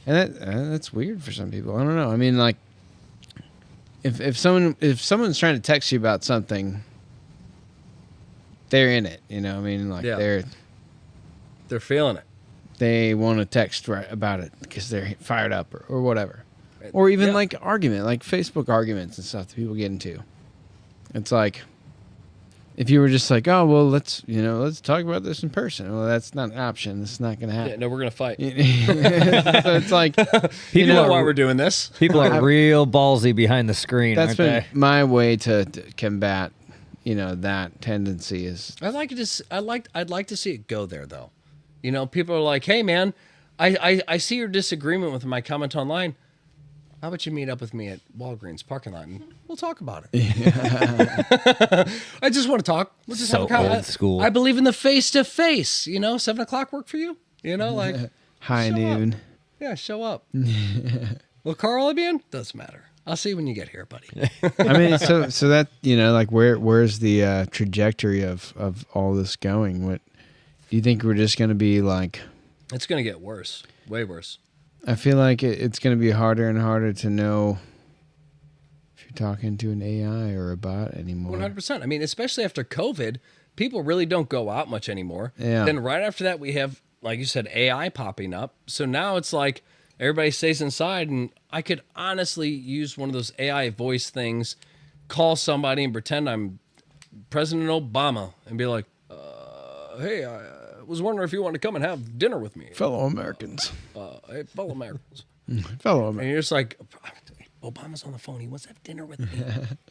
And that's weird for some people. I don't know. I mean, like, if someone's trying to text you about something, they're in it. You know, I mean, like Yeah. They're feeling it. they want to text right about it because they're fired up or whatever. Or even Yeah. like Facebook arguments and stuff that people get into. It's like, if you were just like, oh, well, let's talk about this in person. Well, that's not an option. This is not going to Yeah, happen. no, we're going to fight. So it's like, You know why we're doing this. People are real ballsy behind the screen, that's aren't been they? my way to combat, that tendency is. I'd like to see it go there though. You know, people are like, "Hey, man, I see your disagreement with my comment online. How about you meet up with me at Walgreens parking lot and we'll talk about it. I just want to talk. We'll just So have a conversation. old school. I believe in the face to face. 7 o'clock work for you? Like High show noon. up. Yeah, show up. Will Carl be in? Doesn't matter. I'll see you when you get here, buddy. I mean, so that like where's the trajectory of all this going? What do you think we're just going to be like? It's gonna get worse, way worse. I feel like it's going to be harder and harder to know if you're talking to an AI or a bot anymore. 100%. I mean, especially after COVID, people really don't go out much anymore. Yeah. Then right after that, we have, like you said, AI popping up. So now it's like everybody stays inside, and I could honestly use one of those AI voice things, call somebody and pretend I'm President Obama and be like, hey, I was wondering if you want to come and have dinner with me. Fellow Americans. Hey, fellow Americans. Fellow And Americans. you're just like, Obama's on the phone. He wants to have dinner with me.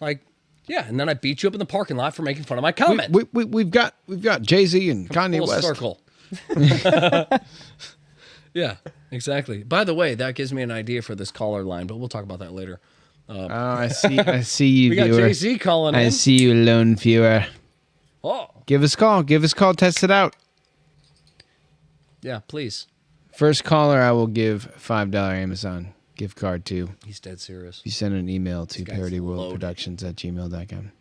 Like, yeah. And then I beat you up in the parking lot for making fun of my comment. We've got Jay-Z and Kanye Full West. circle. Yeah, exactly. By the way, that gives me an idea for this caller line, but we'll talk about that later. Oh, I see you, We got viewer. Jay-Z calling I in. see you, lone viewer. Oh, Give us a call. Test it out. yeah, please. First caller, I will give $5 Amazon gift card to. He's dead serious. You send an email to guy's parodyworldproductions@gmail.com.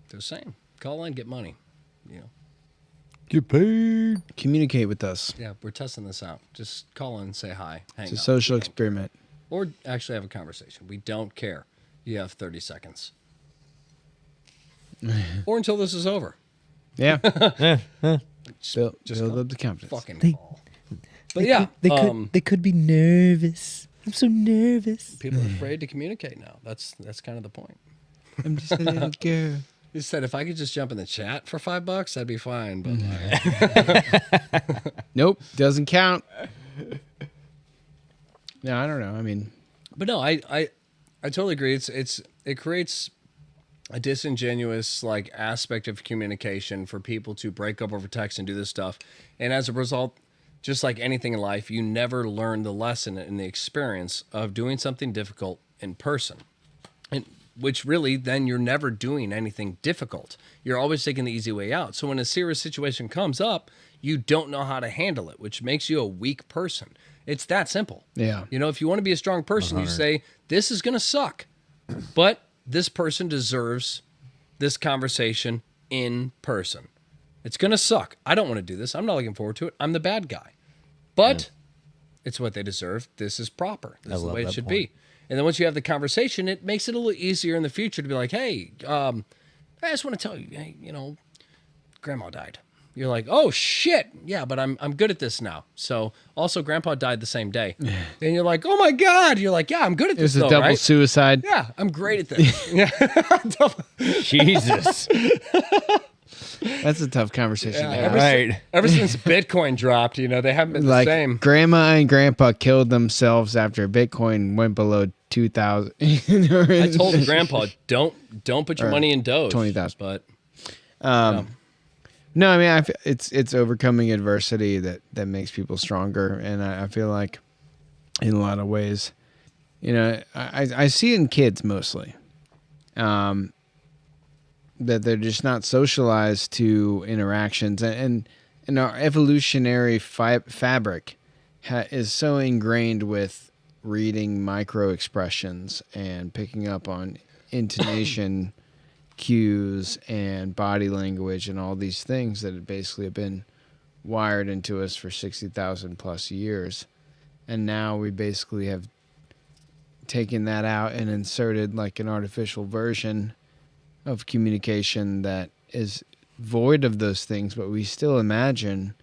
They're saying, call in, get money. Get paid. Communicate with us. Yeah, we're testing this out. Just call in, say hi, hang It's a up. social We don't care. experiment. Or actually have a conversation. We don't care. You have 30 seconds. Or until this is over. Yeah. Just Build up the confidence. fucking call. But yeah, They could be nervous. I'm so nervous. people are afraid to communicate now. That's kind of the point. I'm just a little girl. He said if I could just jump in the chat for $5, that'd be fine. But Nope. Doesn't count. No, I don't know. I mean, but no, I totally agree. It creates a disingenuous like aspect of communication for people to break up over text and do this stuff. And as a result, just like anything in life, you never learn the lesson and the experience of doing something difficult in person. And which really then you're never doing anything difficult. You're always taking the easy way out. So when a serious situation comes up, you don't know how to handle it, which makes you a weak person. It's that simple. Yeah. If you want to be a strong person, you say, this is going to suck, but this person deserves this conversation in person. It's going to suck. I don't want to do this. I'm not looking forward to it. I'm the bad guy. But it's what they deserve. This is proper. This is the love way it that should point. be. And then once you have the conversation, it makes it a little easier in the future to be like, hey, I just want to tell you, hey, Grandma died. You're like, oh shit, yeah, but I'm good at this now. So also, Grandpa died the same day, and you're like, oh my god. You're like, yeah, I'm good at it was this. a Though, double right? suicide. Yeah, I'm great at this. Yeah, Jesus. That's a tough conversation to have. Right. Ever since Bitcoin dropped, they haven't been Like the same. grandma and grandpa killed themselves after Bitcoin went below 2,000. I told Grandpa, don't put your money in Doge. 20,000. But No, I mean, it's overcoming adversity that makes people stronger, and I feel like in a lot of ways, I see it in kids mostly, that they're just not socialized to interactions, and our evolutionary fabric is so ingrained with reading micro expressions and picking up on intonation cues and body language and all these things that have basically have been wired into us for 60,000 plus years. And now we basically have taken that out and inserted like an artificial version of communication that is void of those things, but we still imagine,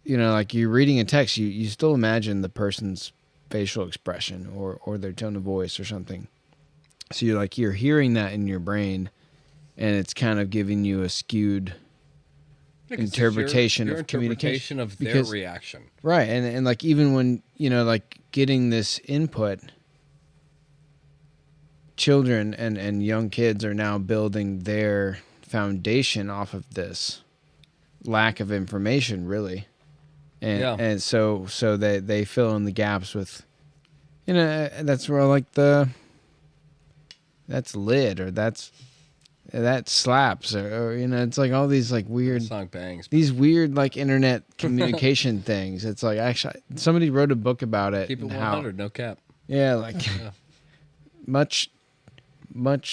like you're reading a text, you still imagine the person's facial expression or their tone of voice or something. So you're hearing that in your brain, and it's kind of giving you a skewed interpretation your of communication. interpretation of their Because- reaction. Right, and like even when like getting this input, children and young kids are now building their foundation off of this lack of information, really, and Yeah. and so they fill in the gaps with, that's where like that's lit or that slaps or it's like all these like weird Song bangs. these weird like internet communication things. It's like actually somebody wrote a book about it. Keep it and 100, no cap. Yeah, like much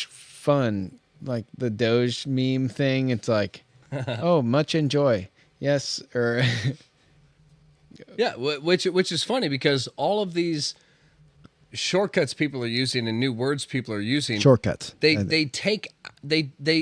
fun. Like the Doge meme thing. It's like, oh, much enjoy. Yes, or Yeah, which is funny because all of these shortcuts people are using and new words people are using, shortcuts. they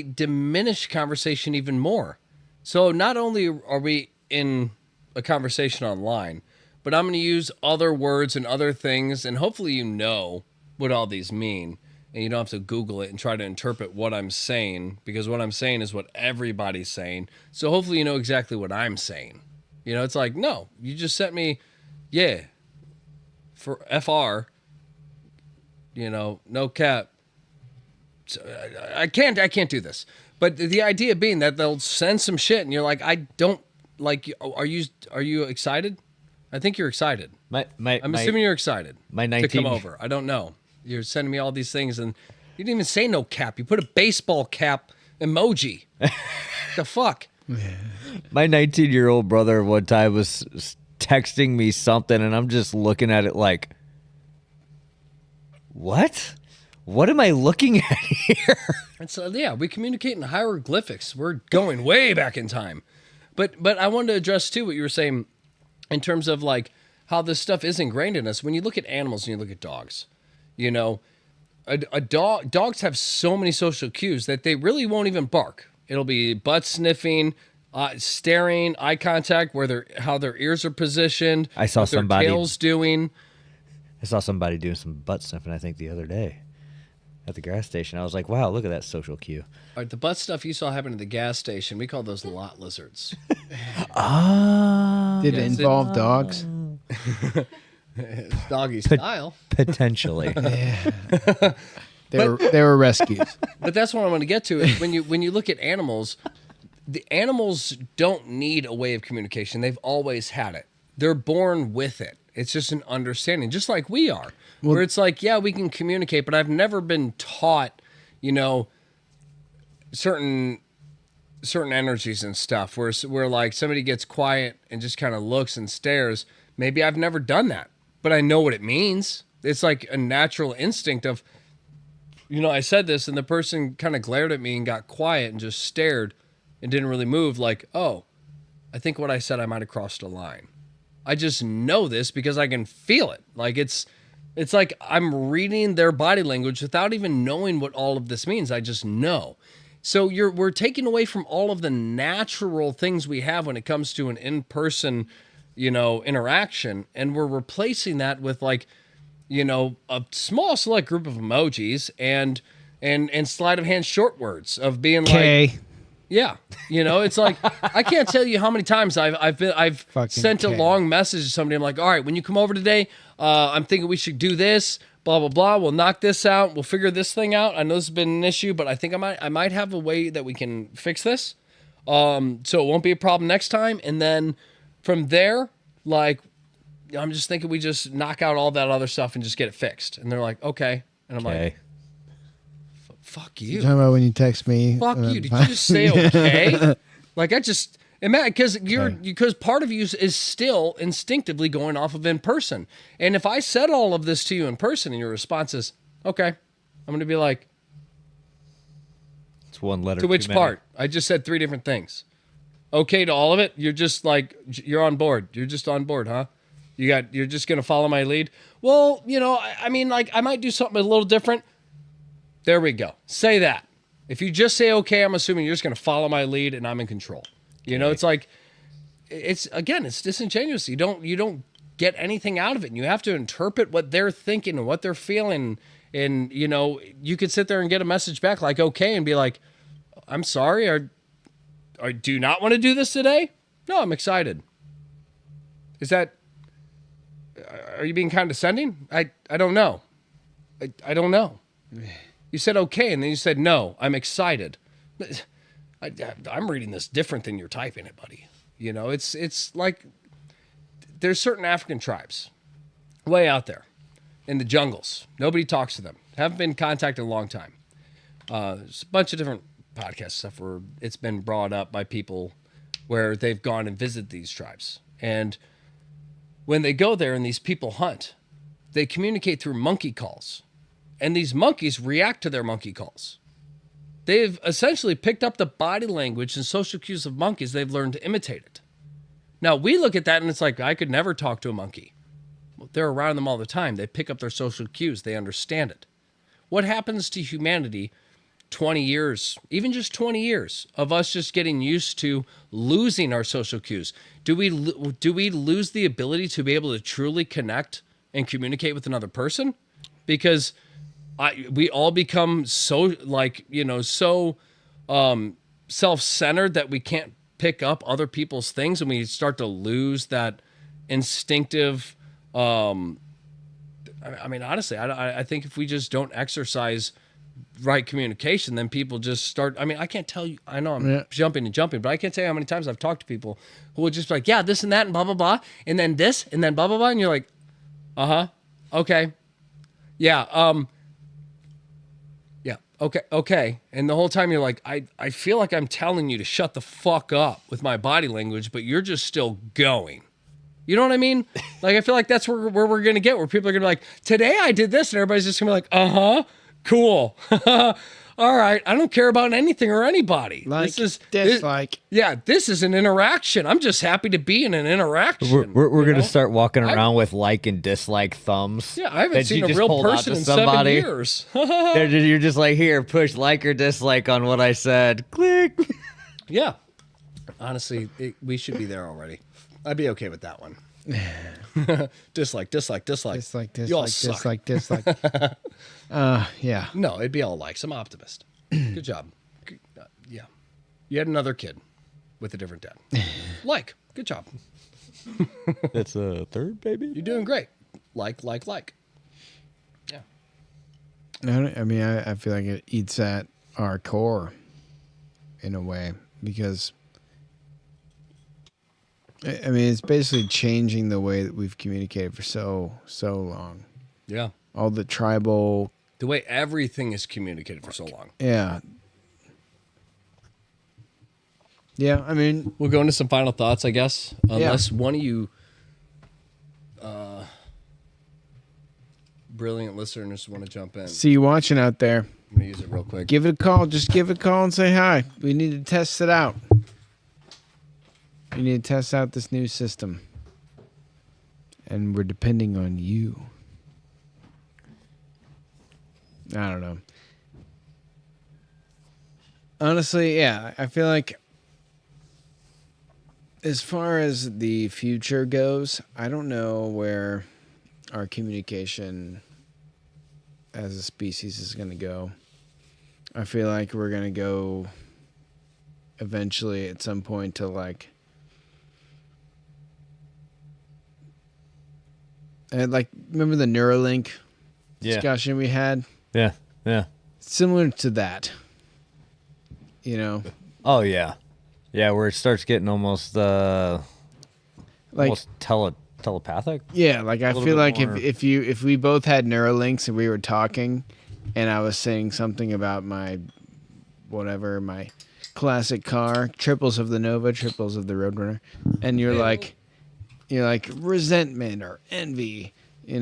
diminish conversation even more. So not only are we in a conversation online, but I'm going to use other words and other things, and hopefully you know what all these mean, and you don't have to Google it and try to interpret what I'm saying, because what I'm saying is what everybody's saying. So hopefully you know exactly what I'm saying. It's like, no, you just sent me, for FR, no cap. So I can't do this. But the idea being that they'll send some shit and you're like, I don't like, are you excited? I think you're excited. I'm assuming you're excited my to 19 come over. I don't know. You're sending me all these things and you didn't even say no cap. You put a baseball cap emoji. The fuck? My 19-year-old brother one time was texting me something, and I'm just looking at it like, what? What am I looking at here? And so, we communicate in hieroglyphics. We're going way back in time. But I wanted to address, too, what you were saying in terms of, like, how this stuff is ingrained in us. When you look at animals and you look at dogs, dogs have so many social cues that they really won't even bark. It'll be butt sniffing, staring, eye contact, how their ears are positioned. I saw what their somebody- tail's doing. I saw somebody doing some butt sniffing, I think, the other day at the gas station. I was like, wow, look at that social cue. All right, the butt stuff you saw happen at the gas station, we call those lot lizards. Did it Yes, involve dogs? Doggy style. Potentially. They were rescues. But that's what I'm going to get to. Is when you look at animals, the animals don't need a way of communication. They've always had it. They're born with it. It's just an understanding, just like we are. Where it's like, we can communicate, but I've never been taught, certain energies and stuff. Where like somebody gets quiet and just kind of looks and stares. Maybe I've never done that, but I know what it means. It's like a natural instinct of, I said this and the person kind of glared at me and got quiet and just stared and didn't really move. Like, oh, I think what I said, I might have crossed a line. I just know this because I can feel it. Like it's like I'm reading their body language without even knowing what all of this means. I just know. So we're taking away from all of the natural things we have when it comes to an in-person, interaction, and we're replacing that with like, a small select group of emojis and sleight of hand short words of being like, yeah, it's like I can't tell you how many times I've sent a long message to somebody. I'm like, all right, when you come over today, I'm thinking we should do this, blah blah blah. We'll knock this out. We'll figure this thing out. I know this has been an issue, but I think I might have a way that we can fix this, so it won't be a problem next time. And then from there, like, I'm just thinking we just knock out all that other stuff and just get it fixed. And they're like, okay, and I'm like, fuck you. You're talking about when you text me. Fuck you. Did you just say okay? Like I just because part of you is still instinctively going off of in person. And if I said all of this to you in person and your response is, okay, I'm going to be like, It's one letter. to which part? I just said 3 different things. Okay to all of it? You're just like, you're on board. You're just on board, huh? You're just going to follow my lead? Well, I mean, like I might do something a little different. There we go. Say that. If you just say okay, I'm assuming you're just going to follow my lead and I'm in control. It's like it's disingenuous. You don't get anything out of it. And you have to interpret what they're thinking and what they're feeling. And you could sit there and get a message back like okay and be like, I'm sorry, or do you not want to do this today? No, I'm excited. Are you being condescending? I don't know. I don't know. You said okay, and then you said no. I'm excited. I'm reading this different than you're typing it, buddy. It's like there's certain African tribes way out there in the jungles. Nobody talks to them. Haven't been contacted in a long time. There's a bunch of different podcast stuff where it's been brought up by people where they've gone and visited these tribes. And when they go there and these people hunt, they communicate through monkey calls. And these monkeys react to their monkey calls. They've essentially picked up the body language and social cues of monkeys. They've learned to imitate it. Now, we look at that and it's like, I could never talk to a monkey. Well, they're around them all the time. They pick up their social cues. They understand it. What happens to humanity 20 years, even just 20 years of us just getting used to losing our social cues? Do we lose the ability to be able to truly connect and communicate with another person? Because we all become so self-centered that we can't pick up other people's things, and we start to lose that instinctive. Honestly, I think if we just don't exercise right communication, then people just start. I can't tell you. I know I'm jumping, but I can't tell you how many times I've talked to people who will just be like, yeah, this and that and blah blah blah, and then this and then blah blah blah, and you're like, okay, yeah, okay. And the whole time you're like, I feel like I'm telling you to shut the fuck up with my body language, but you're just still going. You know what I mean? Like, I feel like that's where we're going to get, where people are going to be like, today I did this, and everybody's just going to be like, cool. All right. I don't care about anything or anybody. Like, this is an interaction. I'm just happy to be in an interaction. We're going to start walking around with like and dislike thumbs. Yeah, I haven't seen a real person in 7 years. You're just like, here, push like or dislike on what I said. Click. Yeah. Honestly, we should be there already. I'd be okay with that one. Dislike. You all suck. Dislike. Yeah. No, it'd be all likes. I'm an optimist. Good job. Yeah. You had another kid with a different dad. Good job. That's a third baby? You're doing great. Like. Yeah. I feel like it eats at our core in a way, because it's basically changing the way that we've communicated for so long. Yeah. All the tribal... The way everything is communicated for so long. Yeah. Yeah, We'll go into some final thoughts, I guess. Unless one of you brilliant listeners want to jump in. See you watching out there. I'm going to use it real quick. Give it a call. Just give it a call and say hi. We need to test it out. We need to test out this new system. And we're depending on you. I don't know. Honestly, yeah, I feel like as far as the future goes, I don't know where our communication as a species is going to go. I feel like we're going to go eventually at some point to remember the Neuralink discussion we had? Yeah. Similar to that. You know? Oh, yeah. Yeah, where it starts getting almost telepathic. Yeah, I feel like if we both had Neuralinks and we were talking and I was saying something about my classic car, triples of the Nova, triples of the Roadrunner, and you're like resentment or envy, your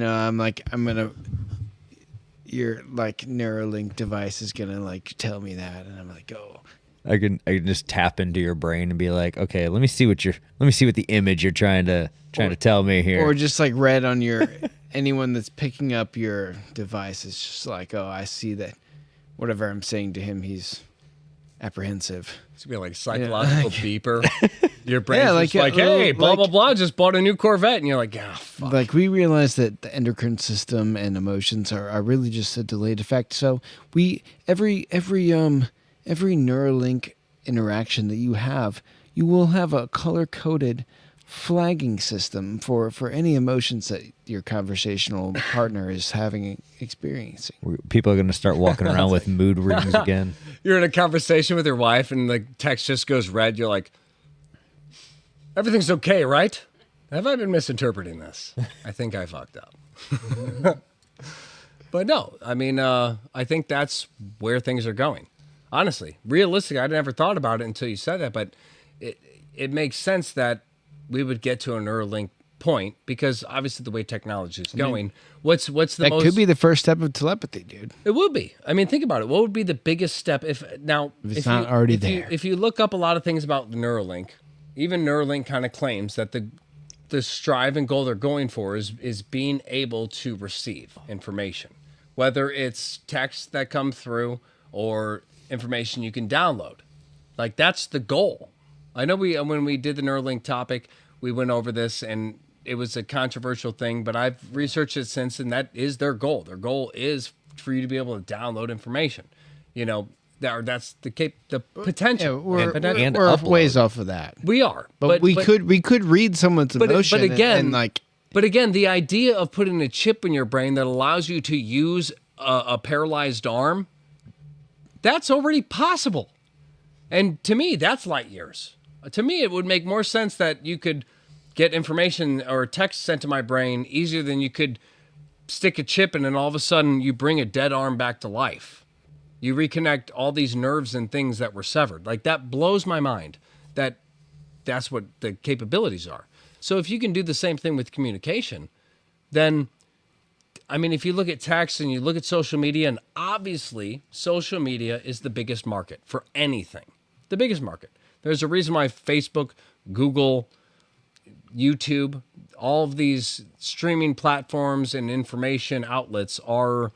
Neuralink device is gonna tell me that, and I'm like, oh. I can just tap into your brain and be like, okay, let me see what the image you're trying to tell me here. Or just read on your anyone that's picking up your device is just like, oh, I see that whatever I'm saying to him, he's apprehensive. It's gonna be like psychological beeper. Your brain's just hey, blah blah blah, just bought a new Corvette, and you're like, ah, fuck. We realize that the endocrine system and emotions are really just a delayed effect. So every Neuralink interaction that you have, you will have a color-coded flagging system for any emotions that your conversational partner is experiencing. People are going to start walking around with mood rings again. You're in a conversation with your wife, and the text just goes red. You're like, everything's okay, right? Have I been misinterpreting this? I think I fucked up. But no, I mean, I think that's where things are going. Honestly, realistically, I never thought about it until you said that, but it makes sense that we would get to an Neuralink point because obviously the way technology is going, what's the That most... could be the first step of telepathy, dude. It would be. I mean, think about it. What would be the biggest step if it's not already there? If you look up a lot of things about Neuralink, even Neuralink kind of claims that the strive and goal they're going for is being able to receive information, whether it's text that come through or information you can download. Like that's the goal. I know when we did the Neuralink topic, we went over this and it was a controversial thing, but I've researched it since, and that is their goal. Their goal is for you to be able to download information. You know, that's the potential. Yeah, we're upload. ways off of that. We are, But we could read someone's emotion. But again, the idea of putting a chip in your brain that allows you to use a paralyzed arm, that's already possible. And to me, that's light years. To me, it would make more sense that you could get information or text sent to my brain easier than you could stick a chip in and all of a sudden you bring a dead arm back to life. You reconnect all these nerves and things that were severed. Like that blows my mind that that's what the capabilities are. So if you can do the same thing with communication, then, I mean, if you look at text and you look at social media, and obviously social media is the biggest market for anything, the biggest market. There's a reason why Facebook, Google, YouTube, all of these streaming platforms and information outlets are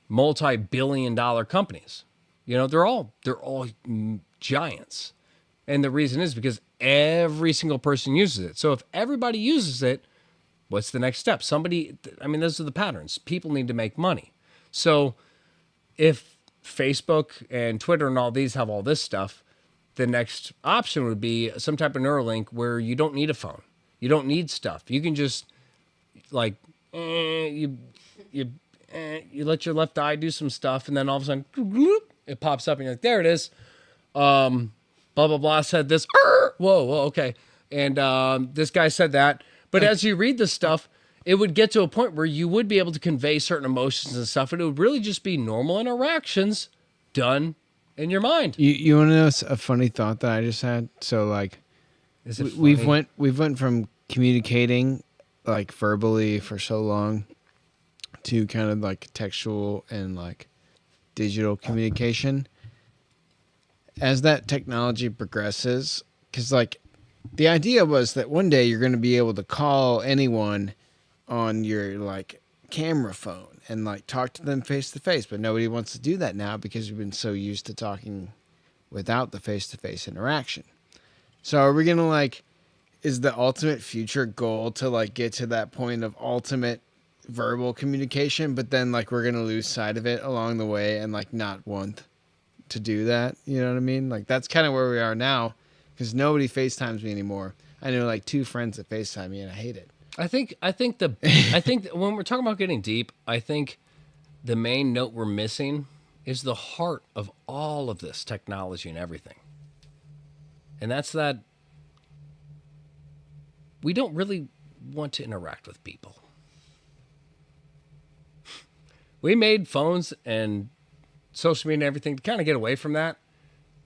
multi-billion-dollar companies. You know, they're all giants. And the reason is because every single person uses it. So if everybody uses it, what's the next step? Those are the patterns. People need to make money. So if Facebook and Twitter and all these have all this stuff, the next option would be some type of Neuralink where you don't need a phone. You don't need stuff. You can just like you let your left eye do some stuff, and then all of a sudden it pops up, and you're like, there it is. Blah blah blah said this. Whoa, okay. And this guy said that. But as you read this stuff, it would get to a point where you would be able to convey certain emotions and stuff, and it would really just be normal interactions done in your mind. You want to know a funny thought that I just had? So like, Is it we've funny? went from communicating like verbally for so long to kind of like textual and like digital communication. As that technology progresses, because like the idea was that one day you're going to be able to call anyone on your like camera phone and like talk to them face to face, but nobody wants to do that now because we've been so used to talking without the face to face interaction. So are we going to like, is the ultimate future goal to like get to that point of ultimate verbal communication, but then like we're going to lose sight of it along the way and like not want to do that? You know what I mean? Like that's kind of where we are now because nobody FaceTimes me anymore. I know like 2 friends that FaceTime me and I hate it. I think that when we're talking about getting deep, I think the main note we're missing is the heart of all of this technology and everything. And that's that we don't really want to interact with people. We made phones and social media and everything to kind of get away from that.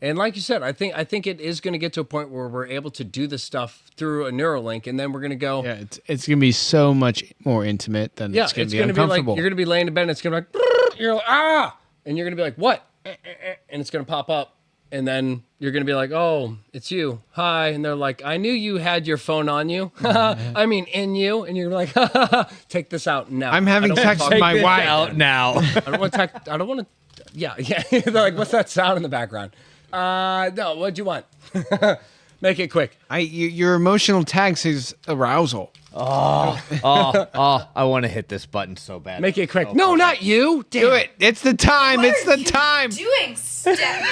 And like you said, I think it is going to get to a point where we're able to do this stuff through a Neuralink, and then we're going to go. Yeah, it's going to be so much more intimate than it's going to be uncomfortable. Like you're going to be laying in bed, and it's going to be like, you're like, ah, and you're going to be like, what? And it's going to pop up, and then you're going to be like, oh, it's you. Hi. And they're like, I knew you had your phone on you. I mean, in you. And you're like, take this out now. I'm having sex with my wife out now. I don't want to. Yeah. They're like, what's that sound in the background? No, what'd you want? Make it quick. Your emotional tag says arousal. I want to hit this button so bad. Make it quick. No, not you. Damn. Do it. It's the time. What It's are the you time. doing, Stefano?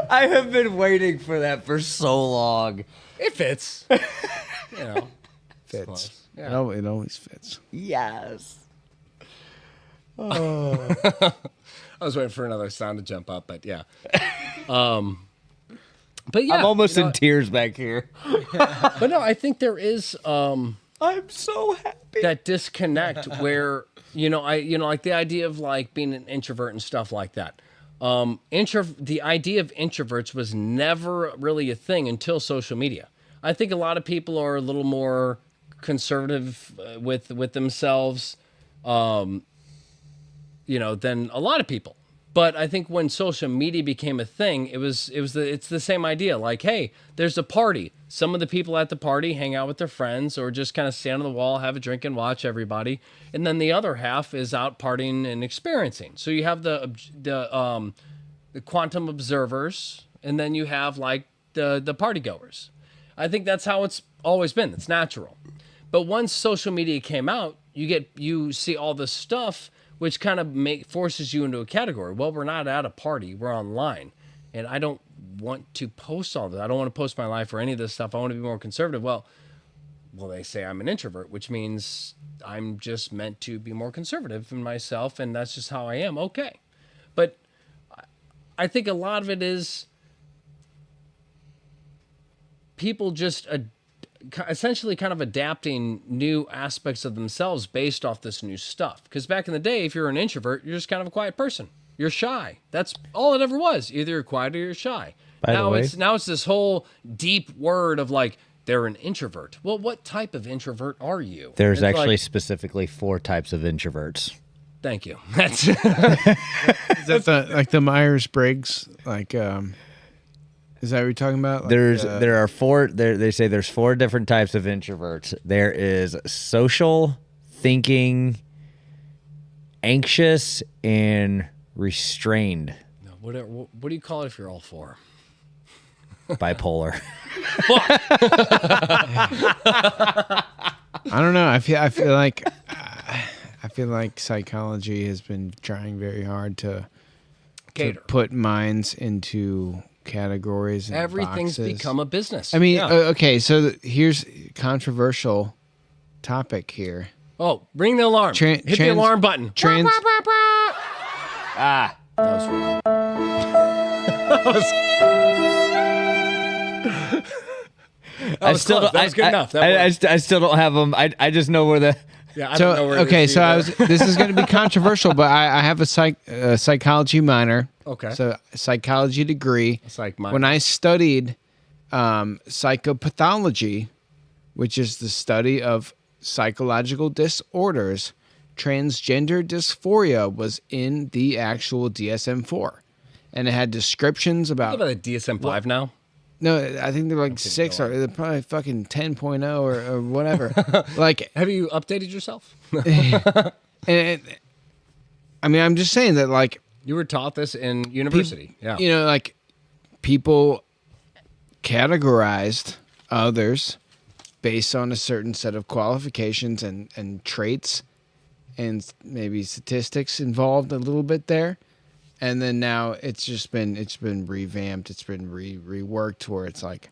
I have been waiting for that for so long. It fits. You know. Fits. Yeah. No, it always fits. Yes. I was waiting for another sound to jump up, but yeah. But yeah, I'm almost you know, in tears back here. but no, I think there is I'm so happy. that disconnect where like the idea of like being an introvert and stuff like that. The idea of introverts was never really a thing until social media. I think a lot of people are a little more conservative with themselves, than a lot of people. But I think when social media became a thing, it's the same idea. Like, hey, there's a party. Some of the people at the party hang out with their friends or just kind of stand on the wall, have a drink, and watch everybody. And then the other half is out partying and experiencing. So you have the quantum observers, and then you have like the party goers. I think that's how it's always been. It's natural. But once social media came out, you see all this stuff, which kind of forces you into a category. Well, we're not at a party, we're online. And I don't want to post all that. I don't want to post my life or any of this stuff. I want to be more conservative. Well, they say I'm an introvert, which means I'm just meant to be more conservative in myself, and that's just how I am. Okay. But I think a lot of it is people just essentially kind of adapting new aspects of themselves based off this new stuff. Because back in the day, if you're an introvert, you're just kind of a quiet person. You're shy. That's all it ever was. Either you're quiet or you're shy. Now it's this whole deep word of like, they're an introvert. Well, what type of introvert are you? There's It's actually like, specifically 4 types of introverts. thank you. That's Is that like the Myers-Briggs? Like, is that what you're talking about? Like, There are 4. They say there's 4 different types of introverts. There is social, thinking, anxious, and restrained. what do you call it if you're all 4? Bipolar. I don't know. I feel like psychology has been trying very hard to Cater. put minds into categories and Everything's boxes. become a business. I mean, Yeah. okay, so here's controversial topic here. Oh, ring the alarm. Hit the alarm button. Trans That was wrong. I still close. That was good enough. That I still don't have them. I just know where the. Yeah, I don't know where okay, it is so either. this is going to be controversial, but I have a psychology minor. Okay. So psychology degree. Psych minor. When I studied psychopathology, which is the study of psychological disorders, transgender dysphoria was in the actual DSM-4, and it had descriptions What about. about the DSM-5 now? No, I think they're like 6 or they're probably fucking 10.0 or whatever. Like, Have you updated yourself? and I mean, I'm just saying that, like, You were taught this in university. Yeah. you know, like, people categorized others based on a certain set of qualifications and traits and maybe statistics involved a little bit there. And then now it's been revamped. It's been reworked to where it's like,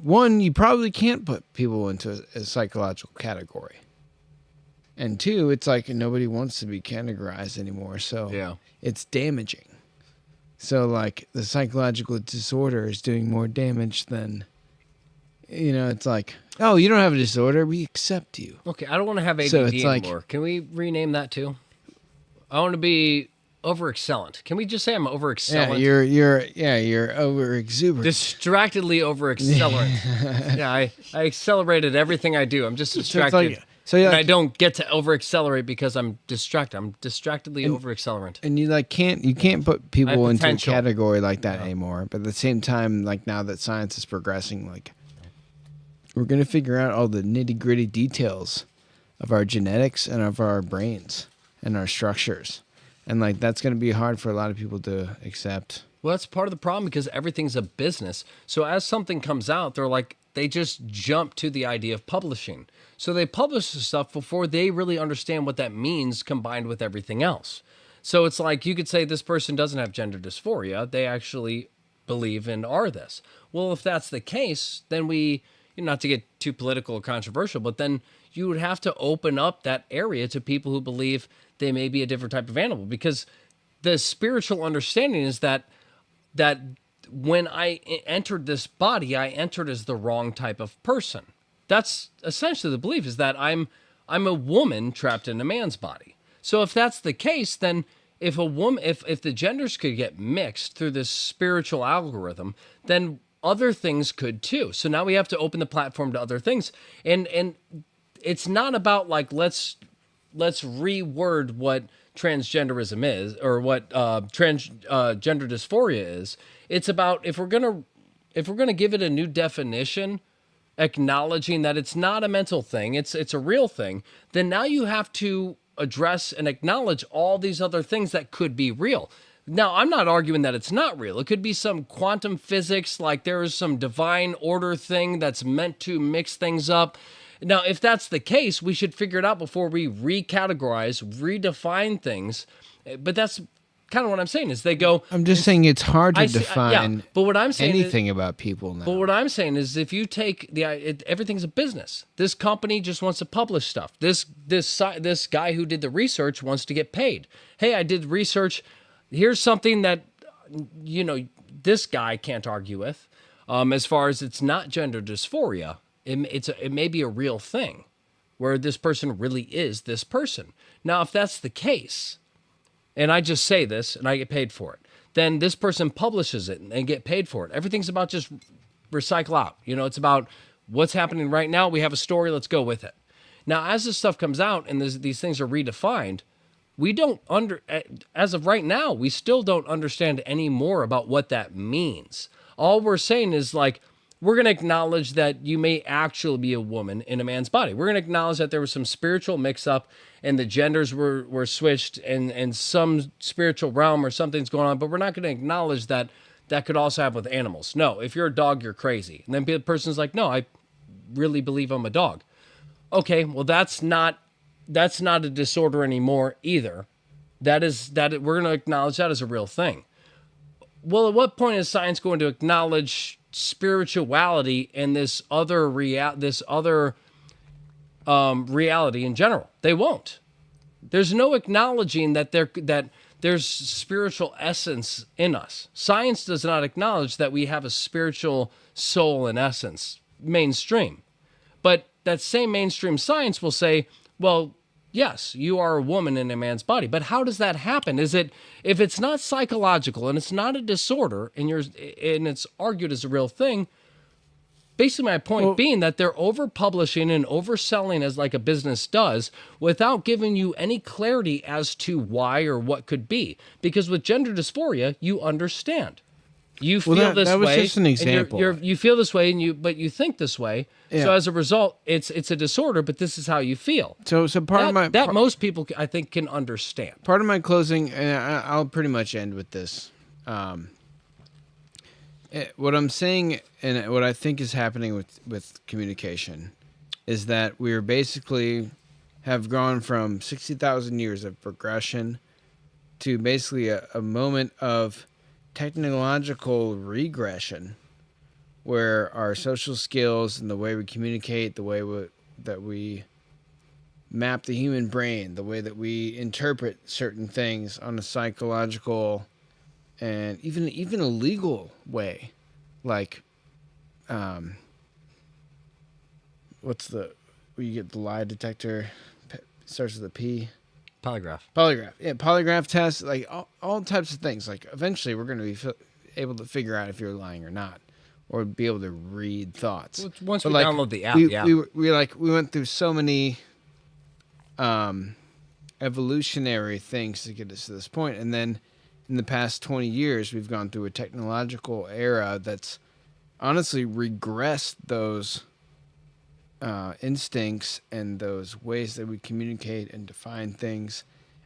one, you probably can't put people into a psychological category. And 2, it's like nobody wants to be categorized anymore. So Yeah. it's damaging. So like the psychological disorder is doing more damage than, it's like, oh, you don't have a disorder. We accept you. Okay, I don't want to have ADD So it's like- anymore. Can we rename that too? I want to be over-excellent. Can we just say I'm over-excellent? Yeah, you're over exuberant. Distractedly over-accelerant. Yeah, I accelerated everything I do. I'm just distracted. you're And I like, don't get to over-accelerate because I'm distracted. I'm distractedly over-accelerant. and you can't put I people have into a potential. category like that anymore. But at the same time, like now that science is progressing, like we're gonna figure out all the nitty gritty details of our genetics and of our brains and our structures, and like that's gonna be hard for a lot of people to accept. Well, that's part of the problem because everything's a business. So as something comes out, they just jump to the idea of publishing. So they publish the stuff before they really understand what that means combined with everything else. So it's like you could say this person doesn't have gender dysphoria. They actually believe and are this. Well, if that's the case, then not to get too political or controversial, but then you would have to open up that area to people who believe they may be a different type of animal, because the spiritual understanding is that that when I entered this body, I entered as the wrong type of person. That's essentially the belief, is that I'm a woman trapped in a man's body. So if that's the case, then if the genders could get mixed through this spiritual algorithm, then other things could too. So now we have to open the platform to other things. And it's not about like, let's reword what transgenderism is, or what gender dysphoria is. It's about, if we're gonna give it a new definition, acknowledging that it's not a mental thing, it's a real thing, then now you have to address and acknowledge all these other things that could be real. Now, I'm not arguing that it's not real. It could be some quantum physics, like there is some divine order thing that's meant to mix things up. Now, if that's the case, we should figure it out before we recategorize, redefine things. But that's kind of what I'm saying, is they go... I'm just saying it's hard to define but what I'm saying anything about people now. But what I'm saying is, if you take everything's a business. This company just wants to publish stuff. This guy who did the research wants to get paid. Hey, I did research. Here's something that, this guy can't argue with. As far as it's not gender dysphoria, it may be a real thing where this person really is this person. Now, if that's the case, and I just say this and I get paid for it, then this person publishes it and get paid for it. Everything's about just recycle out. It's about what's happening right now. We have a story. Let's go with it. Now, as this stuff comes out and these things are redefined, we don't as of right now, we still don't understand any more about what that means. All we're saying is, like, we're going to acknowledge that you may actually be a woman in a man's body. We're going to acknowledge that there was some spiritual mix-up and the genders were switched and some spiritual realm or something's going on, but we're not going to acknowledge that could also happen with animals. No, if you're a dog, you're crazy. And then the person's like, no, I really believe I'm a dog. Okay, well, that's not a disorder anymore either. We're going to acknowledge that as a real thing. Well, at what point is science going to acknowledge spirituality and this other reality in general? They won't. There's no acknowledging that there's spiritual essence in us. Science does not acknowledge that we have a spiritual soul and essence, mainstream. But that same mainstream science will say, well, yes, you are a woman in a man's body. But how does that happen? If it's not psychological and it's not a disorder and it's argued as a real thing, basically my point being that they're over-publishing and overselling as like a business does without giving you any clarity as to why or what could be. Because with gender dysphoria, you understand. You feel this way. That was just an example. You feel this way, but you think this way. Yeah. So as a result, it's a disorder, but this is how you feel. So most people, I think, can understand. Part of my closing, and I'll pretty much end with this. What I'm saying, and what I think is happening with communication, is that we're basically have gone from 60,000 years of progression to basically a moment of technological regression, where our social skills and the way we communicate, the way that we map the human brain, the way that we interpret certain things on a psychological and even a legal way, like where you get the lie detector, starts with a P. Polygraph. Yeah, polygraph tests, like all types of things. Like eventually we're going to be able to figure out if you're lying or not, or be able to read thoughts. Once we download the app, we went through so many evolutionary things to get us to this point, and then in the past 20 years, we've gone through a technological era that's honestly regressed those instincts and those ways that we communicate and define things.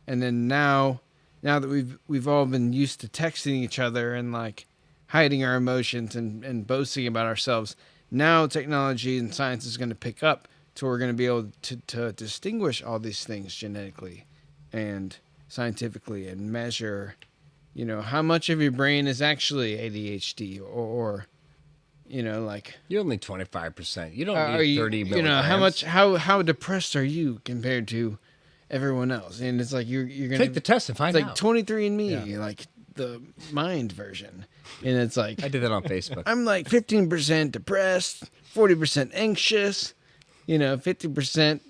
And then now that we've all been used to texting each other and like hiding our emotions and boasting about ourselves, now technology and science is going to pick up to where we're going to be able to distinguish all these things genetically and scientifically and measure, how much of your brain is actually ADHD or like you're only 25%. You don't need 30 milligrams. How depressed are you compared to everyone else? And it's like you're gonna take the test and find out. Like 23andMe, like the mind version, and it's like I did that on Facebook. I'm like 15% depressed, 40% anxious, 50%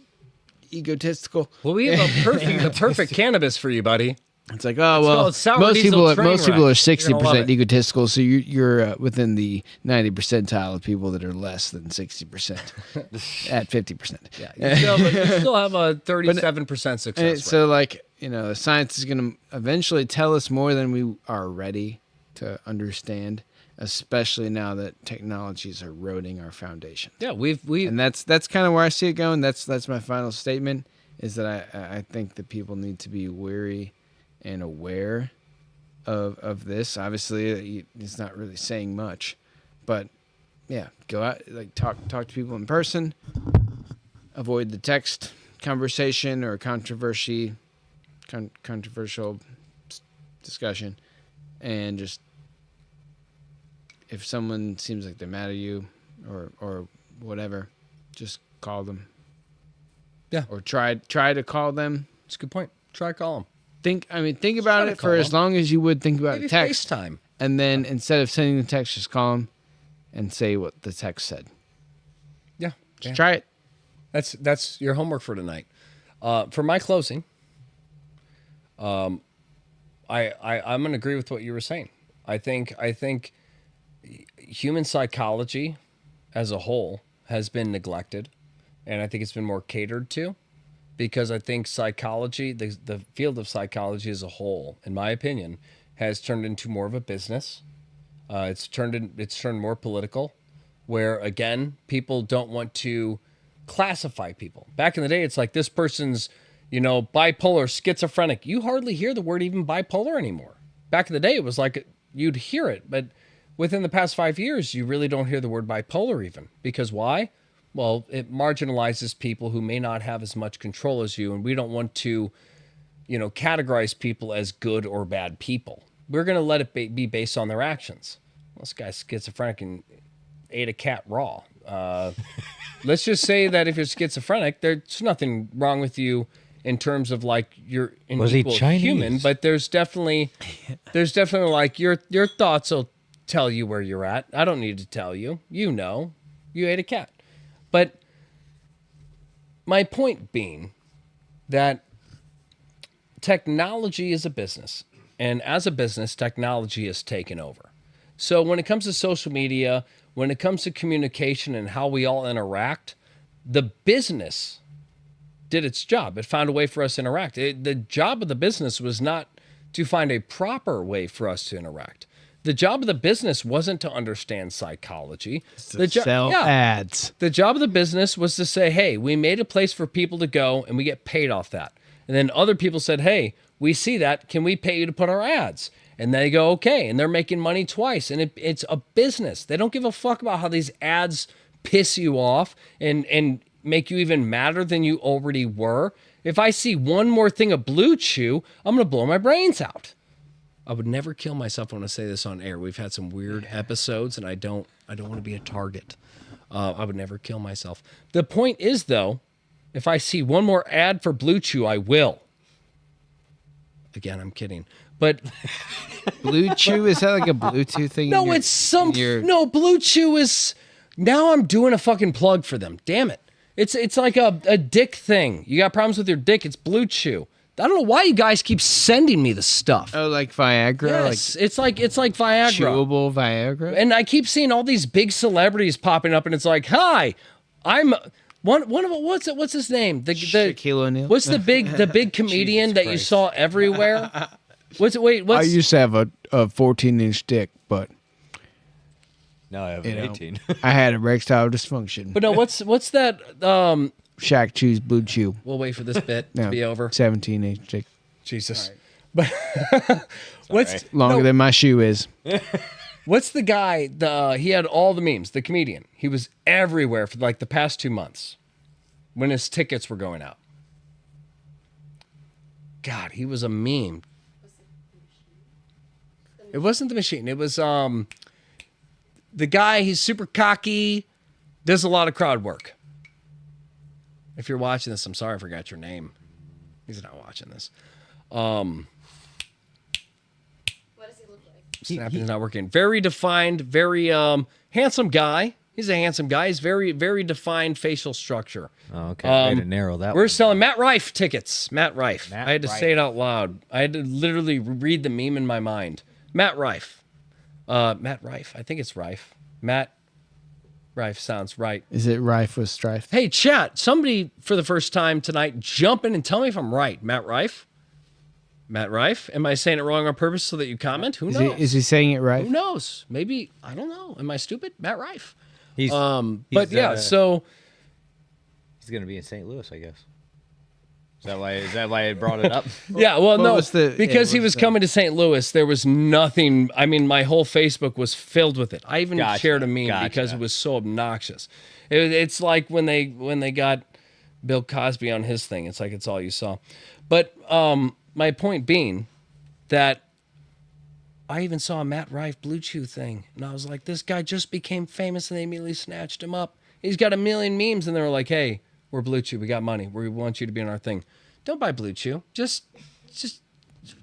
egotistical. Well, we have the perfect cannabis for you, buddy. It's like, oh well, called sour most diesel people train are wreck. You're gonna 60% love it. egotistical, so you're within the 90 percentile of people that are less than 60% at 50%. Yeah, you still have a 37% success And rate. so, like, the science is going to eventually tell us more than we are ready to understand, especially now that technologies are eroding our foundation. Yeah, we And that's kind of where I see it going. That's my final statement, is that I think that people need to be wary and aware of this. Obviously, it's not really saying much, but yeah, go out, like talk to people in person. Avoid the text conversation or controversial discussion, and just if someone seems like they're mad at you or whatever, just call them. Yeah. Or try to call them. It's a good point. Try call them. Think about try to it call for as them. long as you would think about Maybe a text. FaceTime. And then instead of sending the text, just call them and say what the text said. Yeah, Just try it. That's your homework for tonight. For my closing, I'm gonna agree with what you were saying. I think human psychology as a whole has been neglected, and I think it's been more catered to, because I think psychology, the field of psychology as a whole, in my opinion, has turned into more of a business. It's turned more political, where again people don't want to classify people. Back in the day, it's like this person's, bipolar, schizophrenic. You hardly hear the word even bipolar anymore. Back in the day, it was like you'd hear it, but within the past 5 years, you really don't hear the word bipolar even. Because why? Well, it marginalizes people who may not have as much control as you, and we don't want to, categorize people as good or bad people. We're going to let it be based on their actions. Well, this guy's schizophrenic and ate a cat raw. Let's just say that if you're schizophrenic, there's nothing wrong with you in terms of like you're an Was he equal Chinese? human, but there's definitely like your thoughts will tell you where you're at. I don't need to tell you. You ate a cat. But my point being that technology is a business, and as a business, technology has taken over. So when it comes to social media, when it comes to communication and how we all interact, the business did its job. It found a way for us to interact. The job of the business was not to find a proper way for us to interact. The job of the business wasn't to understand psychology. Sell ads. The job of the business was to say, hey, we made a place for people to go and we get paid off that. And then other people said, hey, we see that. Can we pay you to put our ads? And they go, okay. And they're making money twice. And it's a business. They don't give a fuck about how these ads piss you off and make you even madder than you already were. If I see one more thing of Blue Chew, I'm going to blow my brains out. I would never kill myself when I say this on air. We've had some weird episodes, and I don't want to be a target. I would never kill myself. The point is, though, if I see one more ad for Blue Chew, I will. Again, I'm kidding. But Blue Chew, is that like a Bluetooth thing? no, it's some no. Blue Chew is now. I'm doing a fucking plug for them. Damn it! It's like a dick thing. You got problems with your dick? It's Blue Chew. I don't know why you guys keep sending me the stuff. Oh, like Viagra? Yes, it's like Viagra. Chewable Viagra? And I keep seeing all these big celebrities popping up, and it's like, "Hi, I'm one of them." What's his name? Shaquille O'Neal? What's the big comedian that you saw everywhere? I used to have a 14-inch dick, but No, I have you an know, 18. I had erectile dysfunction. But no, what's that? Shaq chews Blue Chew. We'll wait for this bit to No, be over. 17-inch dick. Jesus. But what's Longer than my shoe is. what's the guy? He had all the memes. The comedian. He was everywhere for like the past 2 months when his tickets were going out. God, he was a meme. It wasn't the machine. It was the guy. He's super cocky. Does a lot of crowd work. If you're watching this, I'm sorry I forgot your name. He's not watching this. What is his Snapping's not working. Very defined, very handsome guy. He's a handsome guy. He's very, very defined facial structure. Oh, okay. Way to narrow that We're one. selling Matt Rife tickets. Matt Rife. Matt I had to Rife. say it out loud. I had to literally read the meme in my mind. Matt Rife. Matt Rife. I think it's Rife. Matt Rife sounds right. Is it rife with strife? Hey, chat. Somebody for the first time tonight, jump in and tell me if I'm right. Matt Rife? Matt Rife? Am I saying it wrong on purpose so that you comment? Who knows? Is he saying it right? Who knows? Maybe, I don't know. Am I stupid? Matt Rife. He's, But yeah, he's so going to be in St. Louis, I guess. Is that why I brought it up? yeah, well, no, was the- because yeah, he what's was coming to St. Louis, there was nothing. I mean, my whole Facebook was filled with it. I even Gotcha, shared a meme gotcha. because it was so obnoxious. It's like when they got Bill Cosby on his thing. It's like it's all you saw. But my point being that I even saw a Matt Rife Blue Chew thing, and I was like, this guy just became famous, and they immediately snatched him up. He's got a million memes, and they were like, hey, we're Blue Chew. We got money. We want you to be in our thing. Don't buy Blue Chew. Just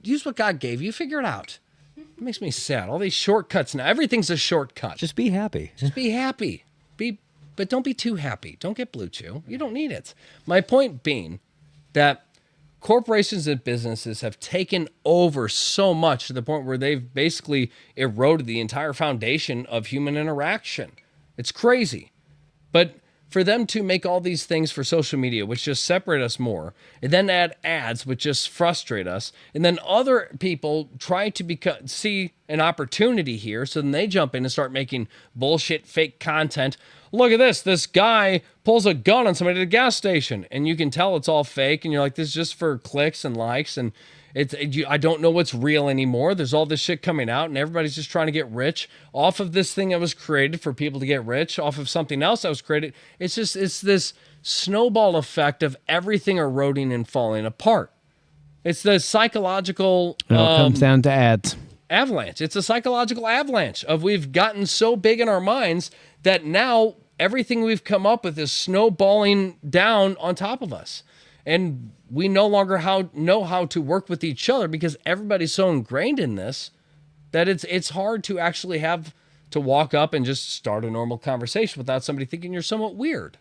use what God gave you. Figure it out. It makes me sad. All these shortcuts now. Everything's a shortcut. Just be happy. Just be happy. But don't be too happy. Don't get Blue Chew. You don't need it. My point being that corporations and businesses have taken over so much to the point where they've basically eroded the entire foundation of human interaction. It's crazy. But for them to make all these things for social media, which just separate us more, and then add ads, which just frustrate us, and then other people try to see an opportunity here, so then they jump in and start making bullshit, fake content. Look at this. This guy pulls a gun on somebody at a gas station, and you can tell it's all fake, and you're like, this is just for clicks and likes, and I don't know what's real anymore. There's all this shit coming out, and everybody's just trying to get rich off of this thing that was created for people to get rich, off of something else that was created. It's this snowball effect of everything eroding and falling apart. It's the psychological It all comes down to ads. avalanche. It's a psychological avalanche of we've gotten so big in our minds that now everything we've come up with is snowballing down on top of us. And we no longer know how to work with each other because everybody's so ingrained in this that it's hard to actually have to walk up and just start a normal conversation without somebody thinking you're somewhat weird.